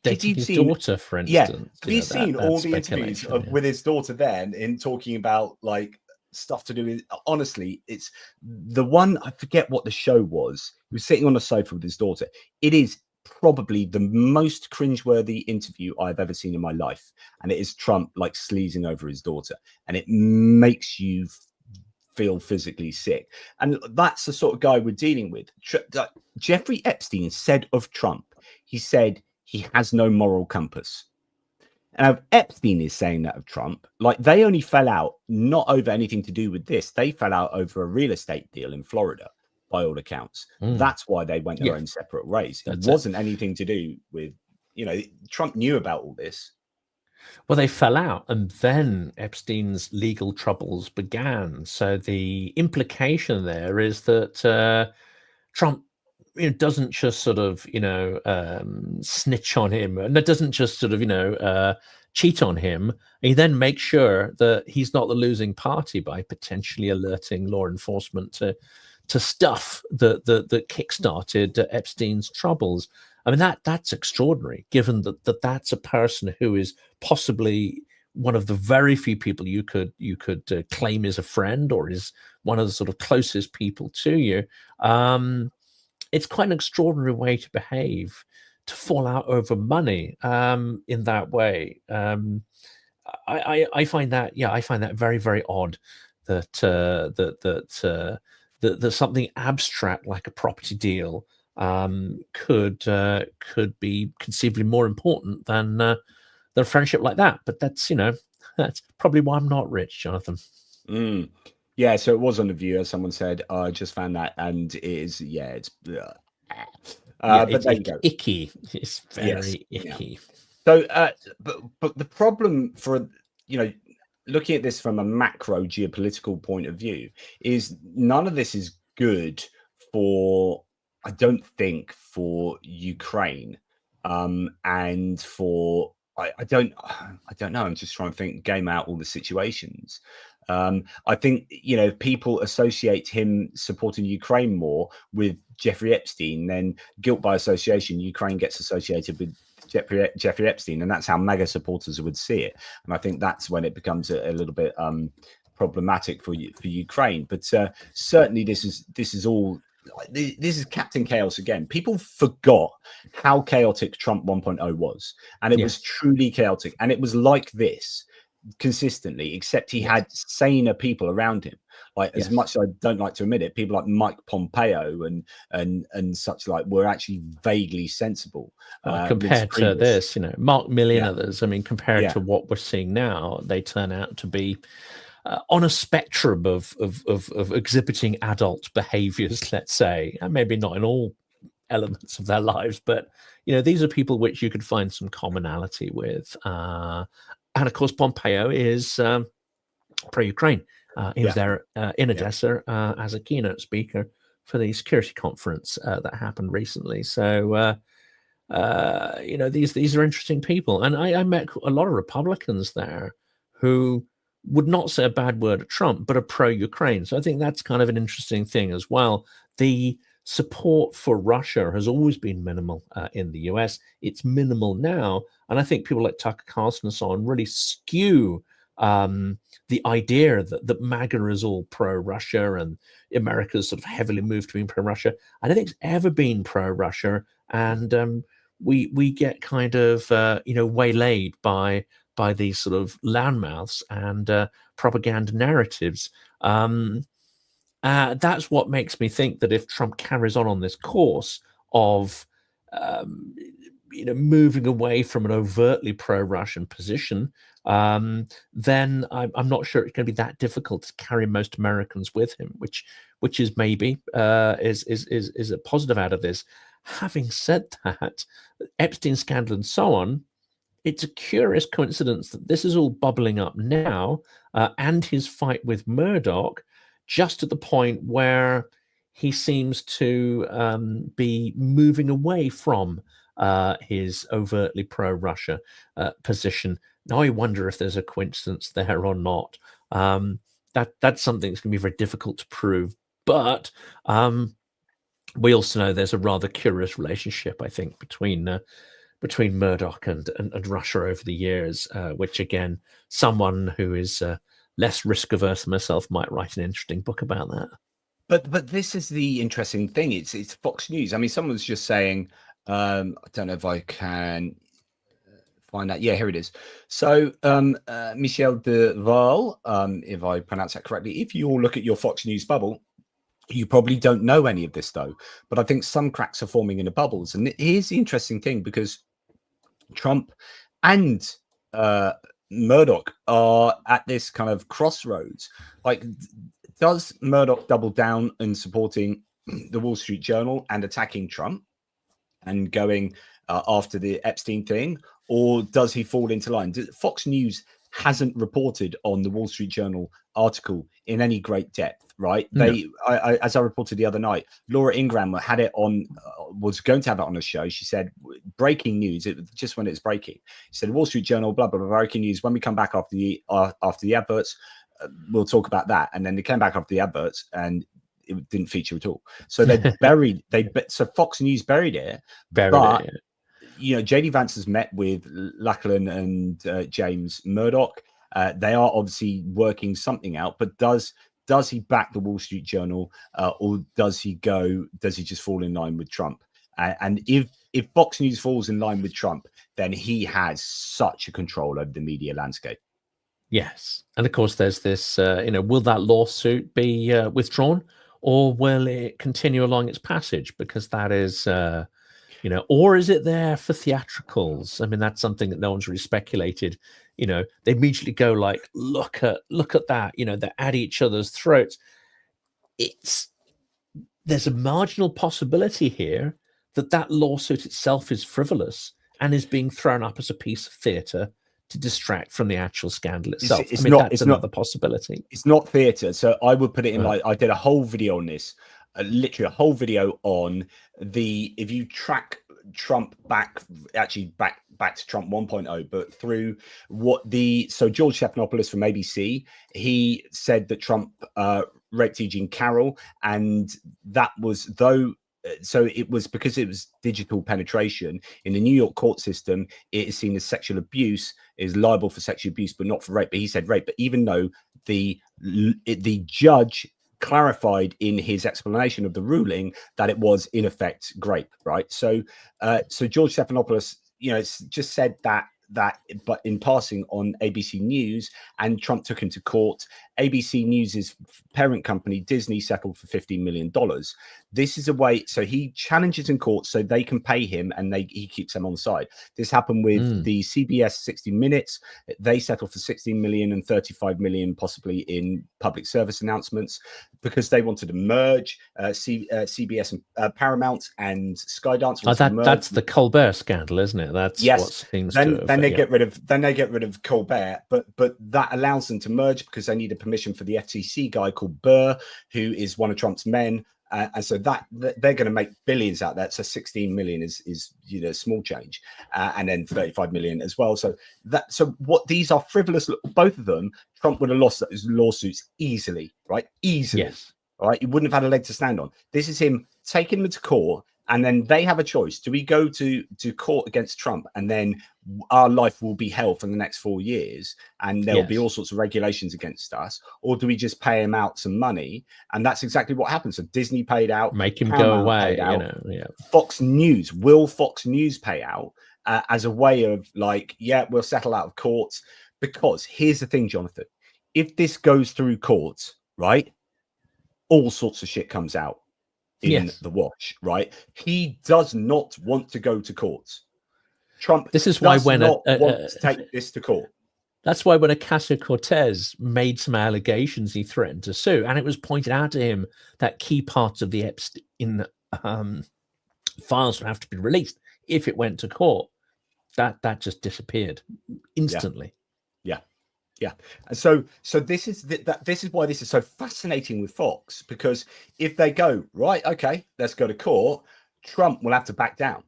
dating his daughter, for instance. Yeah, have you seen all the interviews with his daughter then in talking about like stuff to do with, honestly, it's the one, I forget what the show was. He was sitting on a sofa with his daughter. It is probably the most cringeworthy interview I've ever seen in my life, and it is Trump like sleazing over his daughter, and it makes you feel physically sick. And that's the sort of guy we're dealing with. Jeffrey Epstein said of Trump, he said he has no moral compass. And Epstein is saying that of Trump, like they only fell out not over anything to do with this. They fell out over a real estate deal in Florida, by all accounts. That's why they went their own separate ways. It wasn't anything to do with, Trump knew about all this. Well, they fell out, and then Epstein's legal troubles began. So the implication there is that Trump doesn't just sort of, snitch on him, and it doesn't just sort of, cheat on him. He then makes sure that he's not the losing party by potentially alerting law enforcement to stuff that kickstarted Epstein's troubles. I mean, that's extraordinary, given that that's a person who is possibly one of the very few people you could claim is a friend or is one of the sort of closest people to you. It's quite an extraordinary way to behave, to fall out over money in that way. I find that, yeah, I find that very, very odd that that something abstract like a property deal could be conceivably more important than a friendship like that. But that's, that's probably why I'm not rich, Jonathan. Yeah, so it was on The View, as someone said. I just found that, and it is, yeah, it's but there you go. Icky. It's very icky. So, but the problem for, looking at this from a macro geopolitical point of view is none of this is good for, I don't think, for Ukraine, and for I don't know. I'm just trying to game out all the situations. I think, people associate him supporting Ukraine more with Jeffrey Epstein, then guilt by association, Ukraine gets associated with Jeffrey Epstein, and that's how MAGA supporters would see it. And I think that's when it becomes a little bit problematic for Ukraine. But certainly, this is all. This is Captain Chaos again. People forgot how chaotic Trump 1.0 was, and it was truly chaotic, and it was like this consistently, except he had saner people around him. Like, as much as I don't like to admit it, people like Mike Pompeo and such like were actually vaguely sensible compared to this, Mark Milley and others. I mean, compared to what we're seeing now, they turn out to be on a spectrum of exhibiting adult behaviors, let's say, and maybe not in all elements of their lives, but these are people which you could find some commonality with. And of course, Pompeo is pro-Ukraine. He was there in Odessa as a keynote speaker for the security conference that happened recently. So, these are interesting people. And I met a lot of Republicans there who would not say a bad word at Trump, but are pro-Ukraine. So I think that's kind of an interesting thing as well. The support for Russia has always been minimal in the US. It's minimal now. And I think people like Tucker Carlson and so on really skew the idea that MAGA is all pro-Russia and America's sort of heavily moved to being pro-Russia. I don't think it's ever been pro-Russia. And we get kind of, waylaid by these sort of loudmouths and propaganda narratives. That's what makes me think that if Trump carries on this course of, moving away from an overtly pro-Russian position, then I'm not sure it's going to be that difficult to carry most Americans with him, which is maybe is a positive out of this. Having said that, Epstein scandal and so on, it's a curious coincidence that this is all bubbling up now, and his fight with Murdoch, just at the point where he seems to be moving away from his overtly pro-Russia position. Now I wonder if there's a coincidence there or not. That's something that's going to be very difficult to prove. But we also know there's a rather curious relationship, I think, between Murdoch and Russia over the years, which again, someone who is less risk averse than myself might write an interesting book about that. But this is the interesting thing. It's Fox News. I mean, someone's just saying, I don't know if I can find that. Yeah, here it is. So Michel de Waal, if I pronounce that correctly, if you all look at your Fox News bubble, you probably don't know any of this though, but I think some cracks are forming in the bubbles. And here's the interesting thing, because Trump and Murdoch are at this kind of crossroads. Like, does Murdoch double down in supporting the Wall Street Journal and attacking Trump and going after the Epstein thing, or does he fall into line? Fox News hasn't reported on the Wall Street Journal article in any great depth, right? No. As I reported the other night, Laura Ingraham had it on, was going to have it on a show. She said, breaking news, just when it's breaking. She said, Wall Street Journal, blah, blah, blah, breaking news. When we come back after the adverts, we'll talk about that. And then they came back after the adverts and it didn't feature at all. So they so Fox News buried it. JD Vance has met with Lachlan and James Murdoch. They are obviously working something out, but does he back the Wall Street Journal, or does he just fall in line with Trump? And if Fox News falls in line with Trump, then he has such a control over the media landscape. Yes. And of course, there's this, will that lawsuit be withdrawn, or will it continue along its passage? Because that is, or is it there for theatricals? I mean, that's something that no one's really speculated. They immediately go like, look at that, they're at each other's throats. There's a marginal possibility here that lawsuit itself is frivolous and is being thrown up as a piece of theatre to distract from the actual scandal itself. That's another possibility. It's not theatre. So I would put it in like, I did a whole video on this, literally a whole video on if you track Trump back to Trump 1.0, but through so George Stephanopoulos from ABC, he said that Trump raped E. Jean Carroll, and that was so it was because it was digital penetration in the New York court system. It is seen as sexual abuse, is liable for sexual abuse, but not for rape. But he said rape. But even though the judge clarified in his explanation of the ruling that it was in effect rape, right? So George Stephanopoulos, it's just said that, but in passing on ABC News, and Trump took him to court. ABC News's parent company, Disney, settled for $15 million. This is a way, so he challenges in court so they can pay him, and he keeps them on side. This happened with the CBS 60 Minutes. They settled for $16 million and $35 million, possibly in public service announcements, because they wanted to merge CBS and Paramount and Skydance. That's the Colbert scandal, isn't it? That's what seems then they get rid of Colbert, but that allows them to merge because they need a permission for the FTC guy called Burr, who is one of Trump's men, and so that they're going to make billions out of that. So 16 million is small change, and then 35 million as well. So these are frivolous. Both of them, Trump would have lost those lawsuits easily, right? Easily, yes. All right, he wouldn't have had a leg to stand on. This is him taking them to court. And then they have a choice. Do we go to court against Trump, and then our life will be hell for the next 4 years, and there will be all sorts of regulations against us? Or do we just pay him out some money? And that's exactly what happened. So Disney paid out. Make him go away. Fox News. Will Fox News pay out as a way of like, we'll settle out of courts? Because here's the thing, Jonathan. If this goes through courts, right, all sorts of shit comes out in the wash, right? He does not want to go to court. Trump this is why when want to take this to court. That's why when Ocasio-Cortez made some allegations, he threatened to sue, and it was pointed out to him that key parts of the Epstein files would have to be released if it went to court. That just disappeared instantly. Yeah. And so this is why this is so fascinating with Fox, because if they go, right, okay, let's go to court, Trump will have to back down.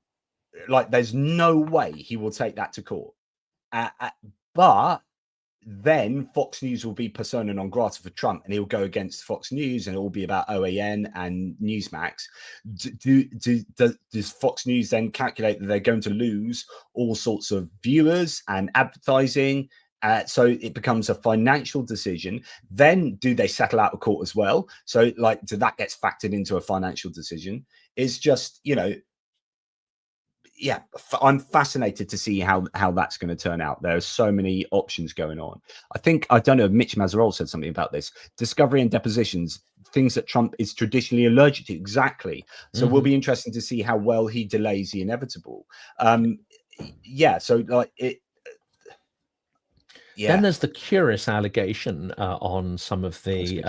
Like, there's no way he will take that to court. But then Fox News will be persona non grata for Trump, and he'll go against Fox News, and it will be about OAN and Newsmax. Does Fox News then calculate that they're going to lose all sorts of viewers and advertising? So it becomes a financial decision. Then do they settle out of court as well? So that gets factored into a financial decision. It's just, I'm fascinated to see how that's going to turn out. There are so many options going on. I don't know if Mitch Mazarol said something about this. Discovery and depositions, things that Trump is traditionally allergic to. Exactly. So we'll be interesting to see how well he delays the inevitable. Then there's the curious allegation on some of the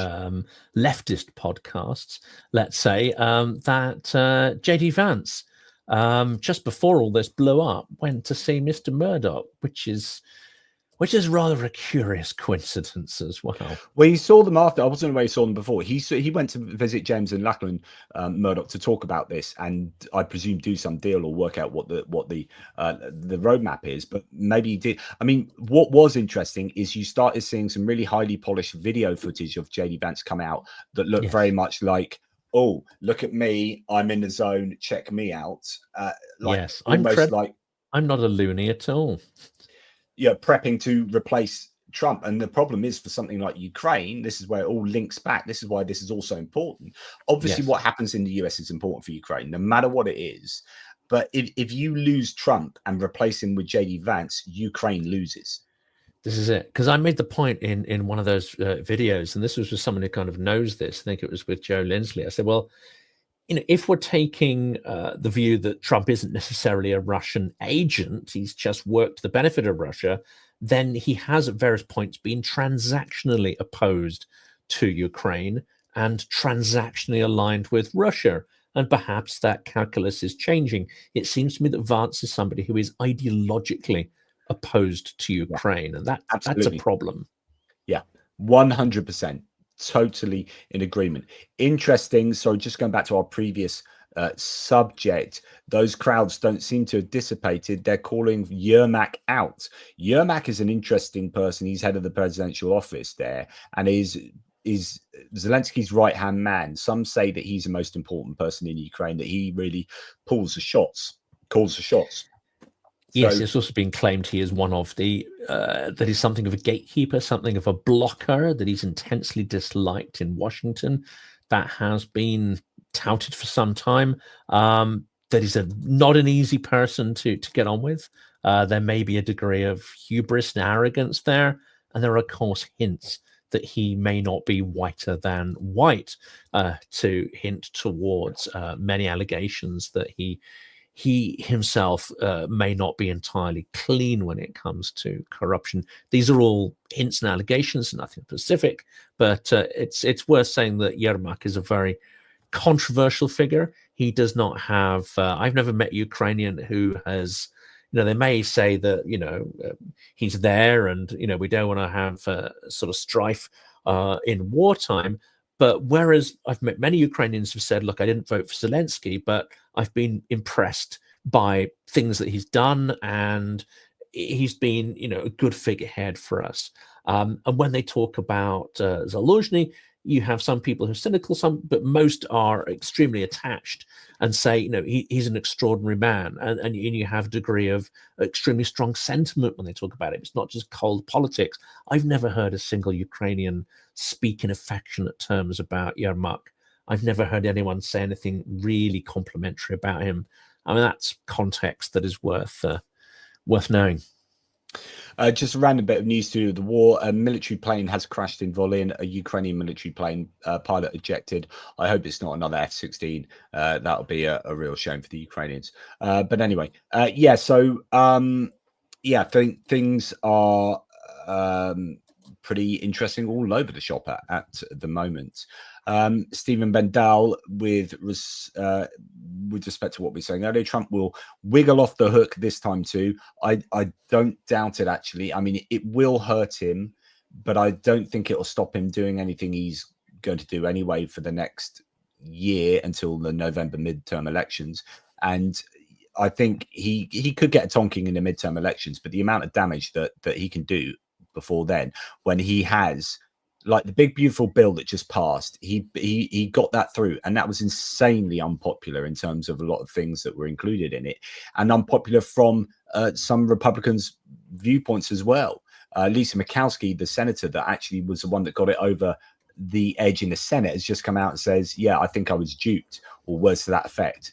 leftist podcasts, let's say, that J.D. Vance, just before all this blew up, went to see Mr. Murdoch, which is rather a curious coincidence as well. Well, he saw them after. I wasn't aware he saw them before. He went to visit James and Lachlan Murdoch to talk about this, and I presume do some deal or work out what the roadmap is. But maybe he did. I mean, what was interesting is you started seeing some really highly polished video footage of JD Vance come out that looked very much like, oh, look at me, I'm in the zone, check me out. I'm almost like I'm not a loony at all. prepping to replace Trump. And the problem is, for something like Ukraine, this is where it all links back. This is why this is also important. Obviously, Yes. what happens in the US is important for Ukraine, no matter what it is. But if you lose Trump and replace him with JD Vance, Ukraine loses. This is it. Because I made the point in one of those videos, and this was with someone who kind of knows this. I think it was with Joe Lindsley. I said, well, if we're taking the view that Trump isn't necessarily a Russian agent, he's just worked to the benefit of Russia, then he has at various points been transactionally opposed to Ukraine and transactionally aligned with Russia. And perhaps that calculus is changing. It seems to me that Vance is somebody who is ideologically opposed to Ukraine, and that's a problem. Yeah, 100%. Totally in agreement. Interesting. So just going back to our previous subject, those crowds don't seem to have dissipated. They're calling Yermak out. Yermak is an interesting person. He's head of the presidential office there, and is Zelensky's right-hand man. Some say that he's the most important person in Ukraine, that he really pulls the shots, calls the shots. Yes, so, it's also been claimed he is one of the, that he's something of a gatekeeper, something of a blocker, that he's intensely disliked in Washington. That has been touted for some time, that he's not an easy person to get on with. There may be a degree of hubris and arrogance there. And there are, of course, hints that he may not be whiter than white, to hint towards many allegations that he himself may not be entirely clean when it comes to corruption. These are all hints and allegations, nothing specific, but it's worth saying that Yermak is a very controversial figure. He does not have, I've never met a Ukrainian who has, they may say that, he's there and, we don't want to have sort of strife in wartime. But whereas I've met many Ukrainians who've said, look, I didn't vote for Zelensky, but I've been impressed by things that he's done, and he's been, a good figurehead for us. And when they talk about Zaluzhny, you have some people who are cynical, but most are extremely attached and say, he's an extraordinary man. And you have a degree of extremely strong sentiment when they talk about him. It's not just cold politics. I've never heard a single Ukrainian speak in affectionate terms about Yermak. I've never heard anyone say anything really complimentary about him. I mean, that's context that is worth knowing. Just a random bit of news to the war. A military plane has crashed in Volyn. A Ukrainian military plane pilot ejected. I hope it's not another F-16. That'll be a real shame for the Ukrainians. But anyway, so things are pretty interesting all over the shop at the moment. Stephen Bendal, with respect to what we were saying earlier, Trump will wiggle off the hook this time too. I don't doubt it, actually. I mean, it will hurt him, but I don't think it will stop him doing anything he's going to do anyway for the next year until the November midterm elections. And I think he could get a tonking in the midterm elections, but the amount of damage that he can do before then, when he has, like, the big beautiful bill that just passed, he got that through, and that was insanely unpopular in terms of a lot of things that were included in it, and unpopular from some Republicans' viewpoints as well. Lisa Murkowski, the senator that actually was the one that got it over the edge in the Senate, has just come out and says, I think I was duped, or words to that effect.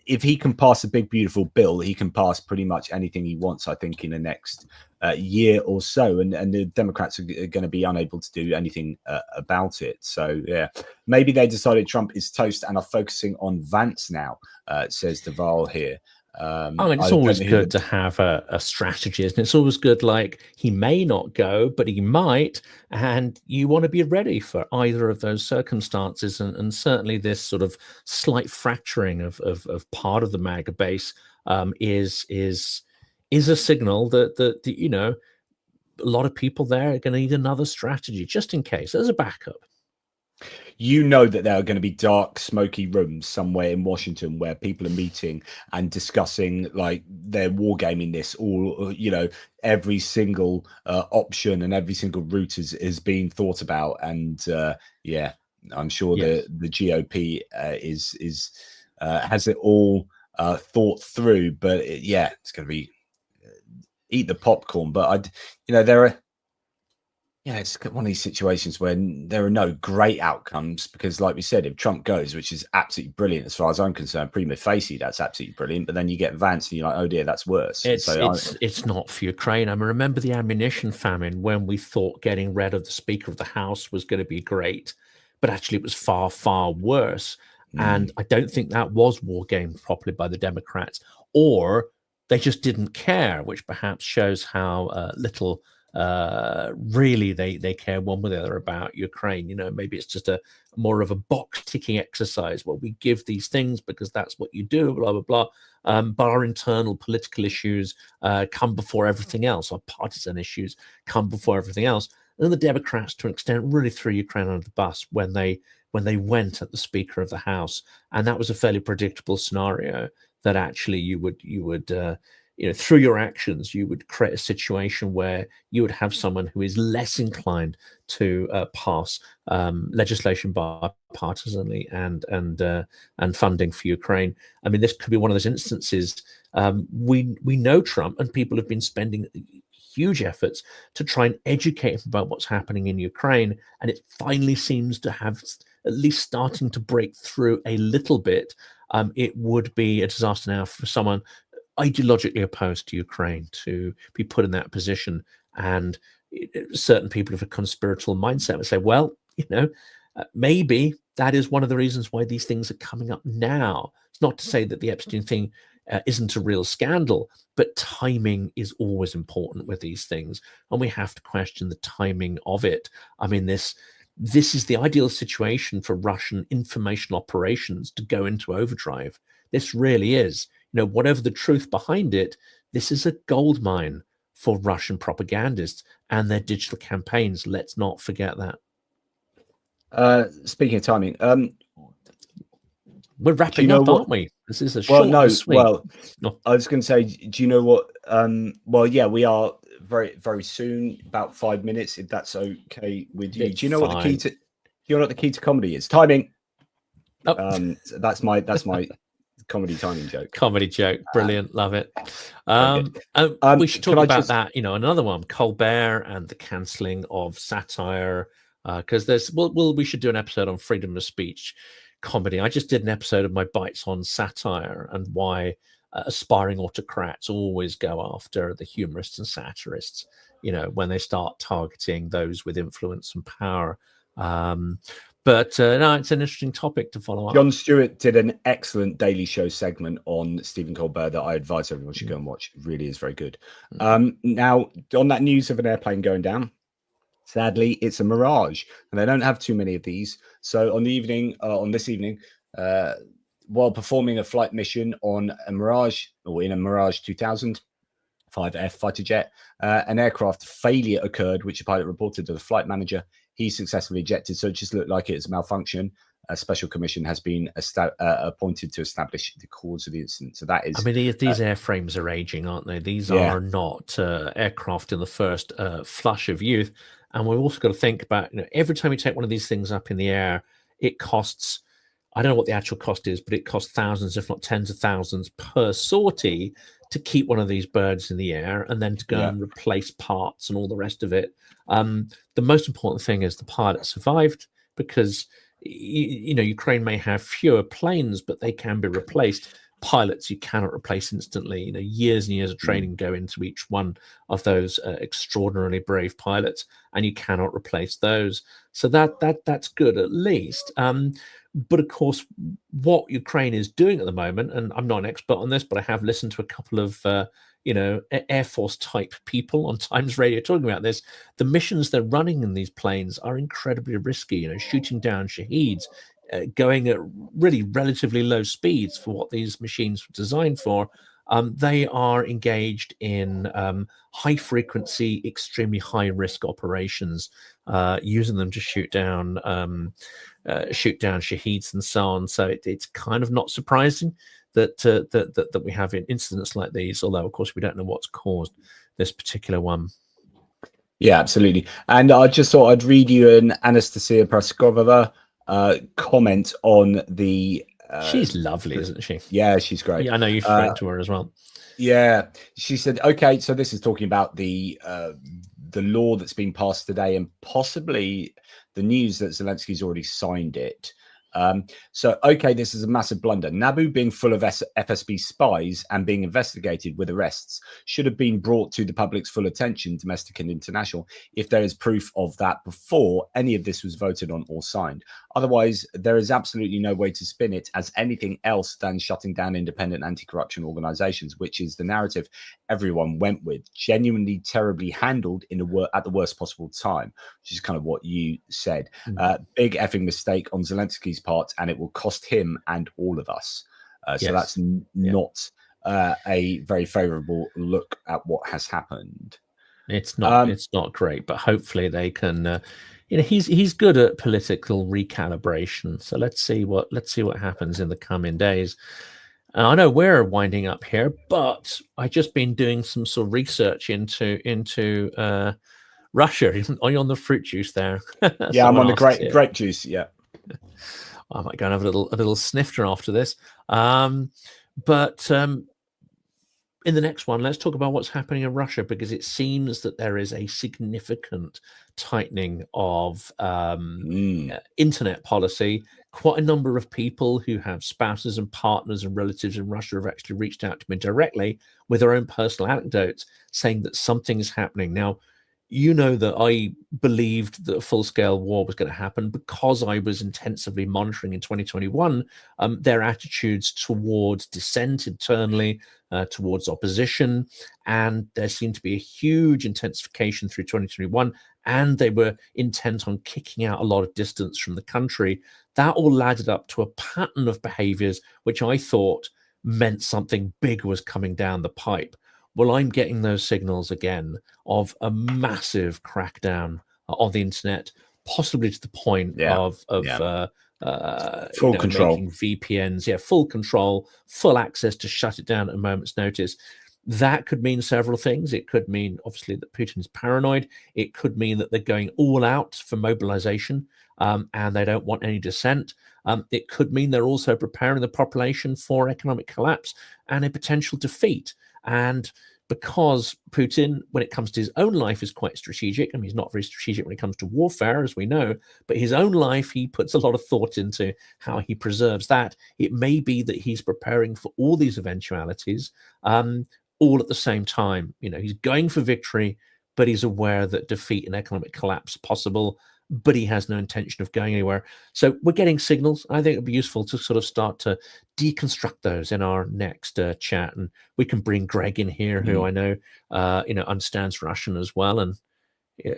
If he can pass a big beautiful bill, he can pass pretty much anything he wants, I think, in the next year or so, and the Democrats are going to be unable to do anything about it. So maybe they decided Trump is toast and are focusing on Vance now, says Deval here. It's always good to have a strategy, isn't it? It's always good, like, he may not go, but he might, and you want to be ready for either of those circumstances. And certainly this sort of slight fracturing of part of the MAGA base is a signal that a lot of people there are going to need another strategy just in case, as a backup. That there are going to be dark, smoky rooms somewhere in Washington where people are meeting and discussing, like, they're wargaming this, or every single option and every single route is being thought about. And I'm sure the GOP has it all thought through. But yeah, it's going to be eat the popcorn. But there are. Yeah, it's one of these situations where there are no great outcomes because, like we said, if Trump goes, which is absolutely brilliant as far as I'm concerned, prima facie, that's absolutely brilliant. But then you get Vance and you're like, oh dear, that's worse. It's not for Ukraine. I mean, remember the ammunition famine when we thought getting rid of the Speaker of the House was going to be great, but actually it was far, far worse. And I don't think that was war gamed properly by the Democrats, or they just didn't care, which perhaps shows how little really they care one way or the other about Ukraine. Maybe it's just a more of a box ticking exercise. Well, we give these things because that's what you do, blah blah blah. But our internal political issues come before everything else. Our partisan issues come before everything else. And the Democrats, to an extent, really threw Ukraine under the bus when they went at the Speaker of the House, and that was a fairly predictable scenario. That actually you would through your actions, you would create a situation where you would have someone who is less inclined to pass legislation bipartisanly and funding for Ukraine. I mean, this could be one of those instances. We know Trump, and people have been spending huge efforts to try and educate him about what's happening in Ukraine, and it finally seems to have at least starting to break through a little bit. It would be a disaster now for someone ideologically opposed to Ukraine to be put in that position. And certain people of a conspiratorial mindset would say, well, maybe that is one of the reasons why these things are coming up now. It's not to say that the Epstein thing isn't a real scandal, but timing is always important with these things. And we have to question the timing of it. I mean, this is the ideal situation for Russian information operations to go into overdrive. This really is. Whatever the truth behind it, this is a gold mine for Russian propagandists and their digital campaigns. Let's not forget that. Speaking of timing, we're wrapping up, aren't we? This is a short and sweet. No. I was going to say, do you know what? Well, yeah, we are very, very soon, about 5 minutes, if that's okay with you. Do you know what the key to? Do you know what the key to comedy is? Timing. Oh. That's my comedy timing joke. Comedy joke, brilliant, love it. We should talk about that. Another one, Colbert and the cancelling of satire, because we should do an episode on freedom of speech, comedy. I just did an episode of my bites on satire and why aspiring autocrats always go after the humorists and satirists. When they start targeting those with influence and power. But no, it's an interesting topic to follow up. Jon Stewart did an excellent Daily Show segment on Stephen Colbert that I advise everyone should go and watch. It really is very good. Now, on that news of an airplane going down, sadly, it's a Mirage, and they don't have too many of these. So on this evening, while performing a flight mission on a Mirage, or in a Mirage 2000, 5F fighter jet, an aircraft failure occurred, which the pilot reported to the flight manager. He successfully ejected, so it just looked like it was a malfunction. A special commission has been appointed to establish the cause of the incident. So that is. I mean, these airframes are aging, aren't they? These are not aircraft in the first flush of youth. And we've also got to think about, every time you take one of these things up in the air, it costs. I don't know what the actual cost is, but it costs thousands, if not tens of thousands, per sortie to keep one of these birds in the air, and then to go and replace parts and all the rest of it. The most important thing is the pilot survived, because Ukraine may have fewer planes, but they can be replaced. Pilots you cannot replace instantly. Years and years of training go into each one of those extraordinarily brave pilots, and you cannot replace those. So that's good, at least. But of course, what Ukraine is doing at the moment, and I'm not an expert on this, but I have listened to a couple of Air Force type people on Times Radio talking about this. The missions they're running in these planes are incredibly risky. Shooting down Shaheeds, going at really relatively low speeds for what these machines were designed for. They are engaged in high frequency, extremely high risk operations, using them to shoot down Shaheeds and so on. So it's kind of not surprising that we have incidents like these, although of course we don't know what's caused this particular one. Yeah, absolutely. And I just thought I'd read you an Anastasia Praskova comment on the She's lovely, isn't she? Yeah, she's great. Yeah, I know you've spoken to her as well. Yeah, she said, okay, so this is talking about the law that's been passed today and possibly the news that Zelensky's already signed it. So, okay, this is a massive blunder. Nabu being full of FSB spies and being investigated with arrests should have been brought to the public's full attention, domestic and international, if there is proof of that before any of this was voted on or signed. Otherwise, there is absolutely no way to spin it as anything else than shutting down independent anti-corruption organizations, which is the narrative everyone went with. Genuinely terribly handled at the worst possible time, which is kind of what you said. Big effing mistake on Zelensky's part, and it will cost him and all of us. So that's not a very favorable look at what has happened. It's not. It's not great, but hopefully they can. He's good at political recalibration. So let's see what happens in the coming days. I know we're winding up here, but I've just been doing some sort of research into Russia. Are you on the fruit juice there? Yeah, I'm on the grape juice. Yeah. I might go and have a little snifter after this. But in the next one, let's talk about what's happening in Russia, because it seems that there is a significant tightening of internet policy. Quite a number of people who have spouses and partners and relatives in Russia have actually reached out to me directly with their own personal anecdotes saying that something is happening. Now, you know that I believed that a full-scale war was going to happen because I was intensively monitoring in 2021 their attitudes towards dissent internally, towards opposition, and there seemed to be a huge intensification through 2021, and they were intent on kicking out a lot of distance from the country. That all added up to a pattern of behaviors which I thought meant something big was coming down the pipe. Well, I'm getting those signals again of a massive crackdown on the internet, possibly to the point of full control, making VPNs, full control, full access to shut it down at a moment's notice. That could mean several things. It could mean, obviously, that Putin's paranoid. It could mean that they're going all out for mobilization and they don't want any dissent. It could mean they're also preparing the population for economic collapse and a potential defeat. And because Putin, when it comes to his own life, is quite strategic. I mean, he's not very strategic when it comes to warfare, as we know, but his own life, he puts a lot of thought into how he preserves that. It may be that he's preparing for all these eventualities, all at the same time. He's going for victory, but he's aware that defeat and economic collapse are possible, but he has no intention of going anywhere. So we're getting signals. I think it'd be useful to sort of start to deconstruct those in our next chat, and we can bring Greg in here, who I know, understands Russian as well, and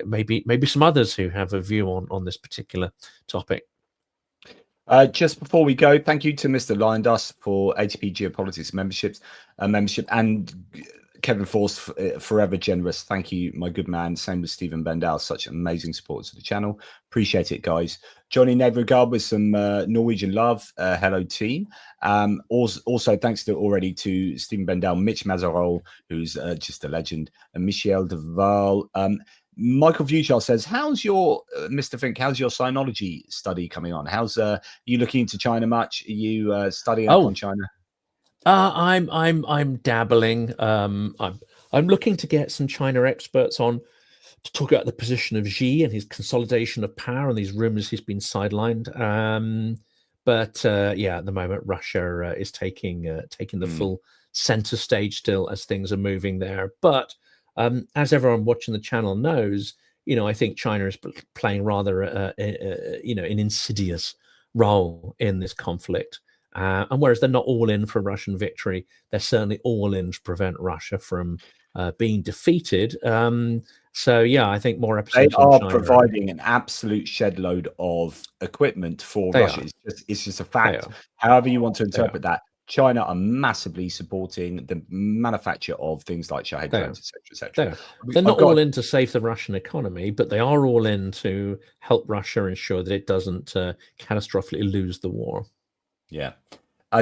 maybe some others who have a view on this particular topic. Just before we go, thank you to Mr. Liondas for ATP Geopolitics membership, and Kevin Force, forever generous. Thank you, my good man. Same with Stephen Bendal, such amazing supporters of the channel. Appreciate it, guys. Johnny Nedregard with some Norwegian love. Hello, team. Also, thanks already to Stephen Bendal, Mitch Mazarol, who's just a legend, and Michel Deval. Michael Vuchar says, "How's your Mr. Fink? How's your sinology study coming on? How's you looking into China much? Are you studying up on China?" I'm dabbling. I'm looking to get some China experts on to talk about the position of Xi and his consolidation of power and these rumors he's been sidelined. But at the moment, Russia is taking the full center stage still as things are moving there. But as everyone watching the channel knows, I think China is playing rather an insidious role in this conflict. And whereas they're not all in for Russian victory, they're certainly all in to prevent Russia from being defeated. I think more episodes. They are providing an absolute shed load of equipment for Russia. It's just a fact. However you want to interpret that, China are massively supporting the manufacture of things like Shahed drones, etc. They're not all in to save the Russian economy, but they are all in to help Russia ensure that it doesn't catastrophically lose the war. Yeah.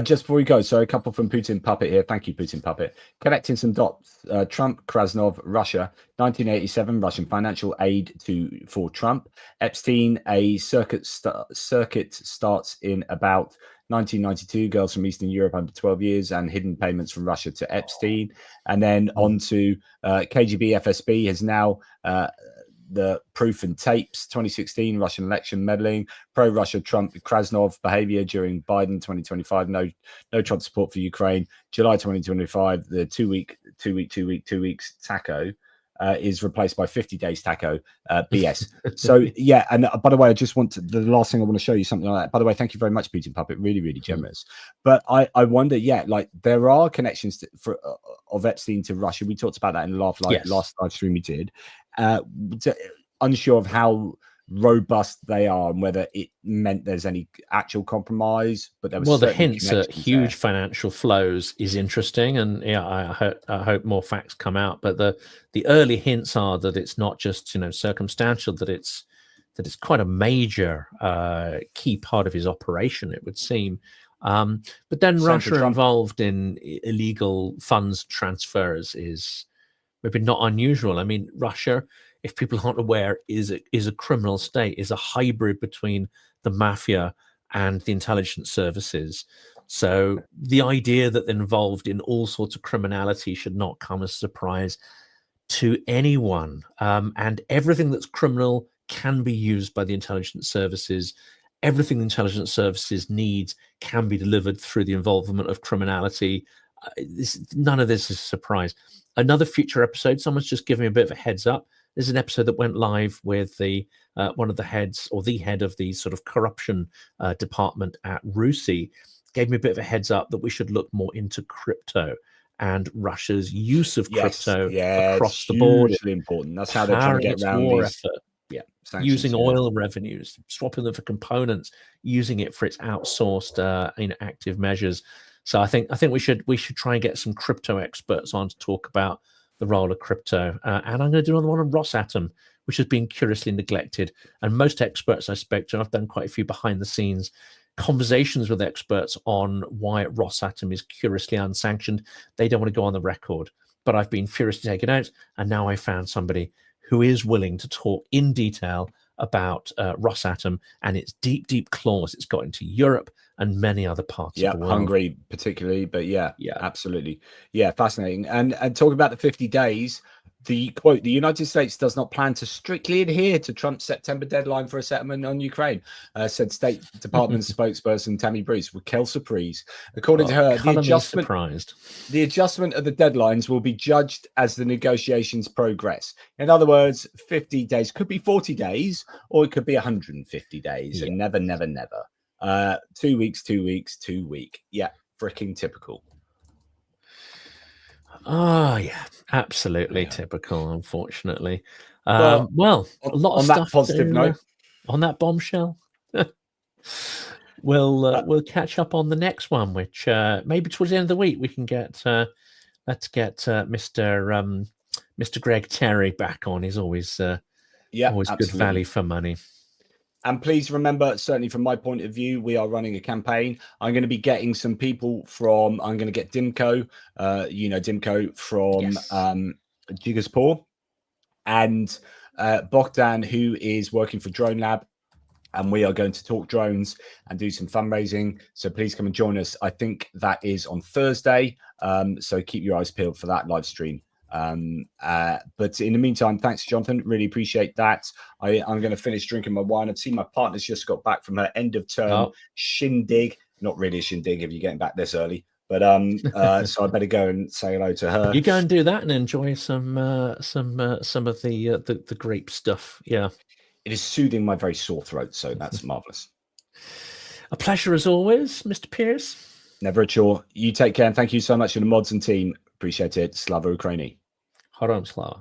Just before we go, so a couple from Putin Puppet here. Thank you, Putin Puppet. Connecting some dots. Trump, Krasnov, Russia, 1987, Russian financial aid for Trump. Epstein, a circuit starts in about 1992, girls from Eastern Europe under 12 years, and hidden payments from Russia to Epstein. And then on to KGB FSB has now the proof and tapes, 2016 Russian election meddling, pro-Russia Trump Krasnov behavior during Biden 2025, no Trump support for Ukraine. July 2025, the two weeks taco is replaced by 50 days taco BS. So yeah, and by the way, I just want to, the last thing I want to show you something like that. By the way, thank you very much, Putin Puppet, really generous. But I wonder, yeah, like there are connections of Epstein to Russia. We talked about that in the last live stream we did. Unsure of how robust they are and whether it meant there's any actual compromise, but there was the hints at huge financial flows is interesting, and yeah, I hope more facts come out. But the early hints are that it's not just circumstantial, that it's quite a major key part of his operation, it would seem. But then Russia involved in illegal funds transfers is maybe not unusual. I mean, Russia, if people aren't aware, is a criminal state, is a hybrid between the mafia and the intelligence services. So the idea that they're involved in all sorts of criminality should not come as a surprise to anyone. And everything that's criminal can be used by the intelligence services. Everything the intelligence services needs can be delivered through the involvement of criminality. None of this is a surprise. Another future episode, someone's just giving me a bit of a heads up. There's an episode that went live with the one of the heads, or the head of the sort of corruption department at RUSI, gave me a bit of a heads up that we should look more into crypto and Russia's use of crypto across the board. Hugely important. That's how they're trying to get around these. Using oil revenues, swapping them for components, using it for its outsourced active measures. So I think we should try and get some crypto experts on to talk about the role of crypto. And I'm going to do another one on Rosatom, which has been curiously neglected. And most experts I spoke to, I've done quite a few behind the scenes conversations with experts on why Rosatom is curiously unsanctioned. They don't want to go on the record, but I've been furiously taken out. And now I found somebody who is willing to talk in detail about Rosatom and its deep claws it's got into Europe and many other parts of the world. Hungary particularly, but yeah, absolutely. Yeah, fascinating. And talking about the 50 days, the quote, the United States does not plan to strictly adhere to Trump's September deadline for a settlement on Ukraine, said State Department spokesperson Tammy Bruce with quelle surprise. According to her, the adjustment of the deadlines will be judged as the negotiations progress. In other words, 50 days could be 40 days, or it could be 150 days, and never. 2 weeks, 2 weeks, 2 week. Yeah, freaking typical. Oh, yeah, absolutely typical, unfortunately. Well, a lot of stuff that positive note. On that bombshell. We'll catch up on the next one, which maybe towards the end of the week we can get let's get Mr. Greg Terry back on. He's always always good value for money. And please remember, certainly from my point of view, we are running a campaign. I'm going to be getting some people from, I'm going to get Dimko, Dimko from Jigaspur, and Bogdan, who is working for Drone Lab. And we are going to talk drones and do some fundraising. So please come and join us. I think that is on Thursday. So keep your eyes peeled for that live stream. But in the meantime, thanks, Jonathan. Really appreciate that. I'm going to finish drinking my wine. I've seen my partner's just got back from her end of term shindig. Not really a shindig if you're getting back this early, but so I better go and say hello to her. You go and do that and enjoy some of the grape stuff. Yeah, it is soothing my very sore throat, so that's marvelous. A pleasure as always, Mr. Pierce. Never a chore. You take care, and thank you so much to the mods and team. Appreciate it. Slava Ukraini. Haram Slava.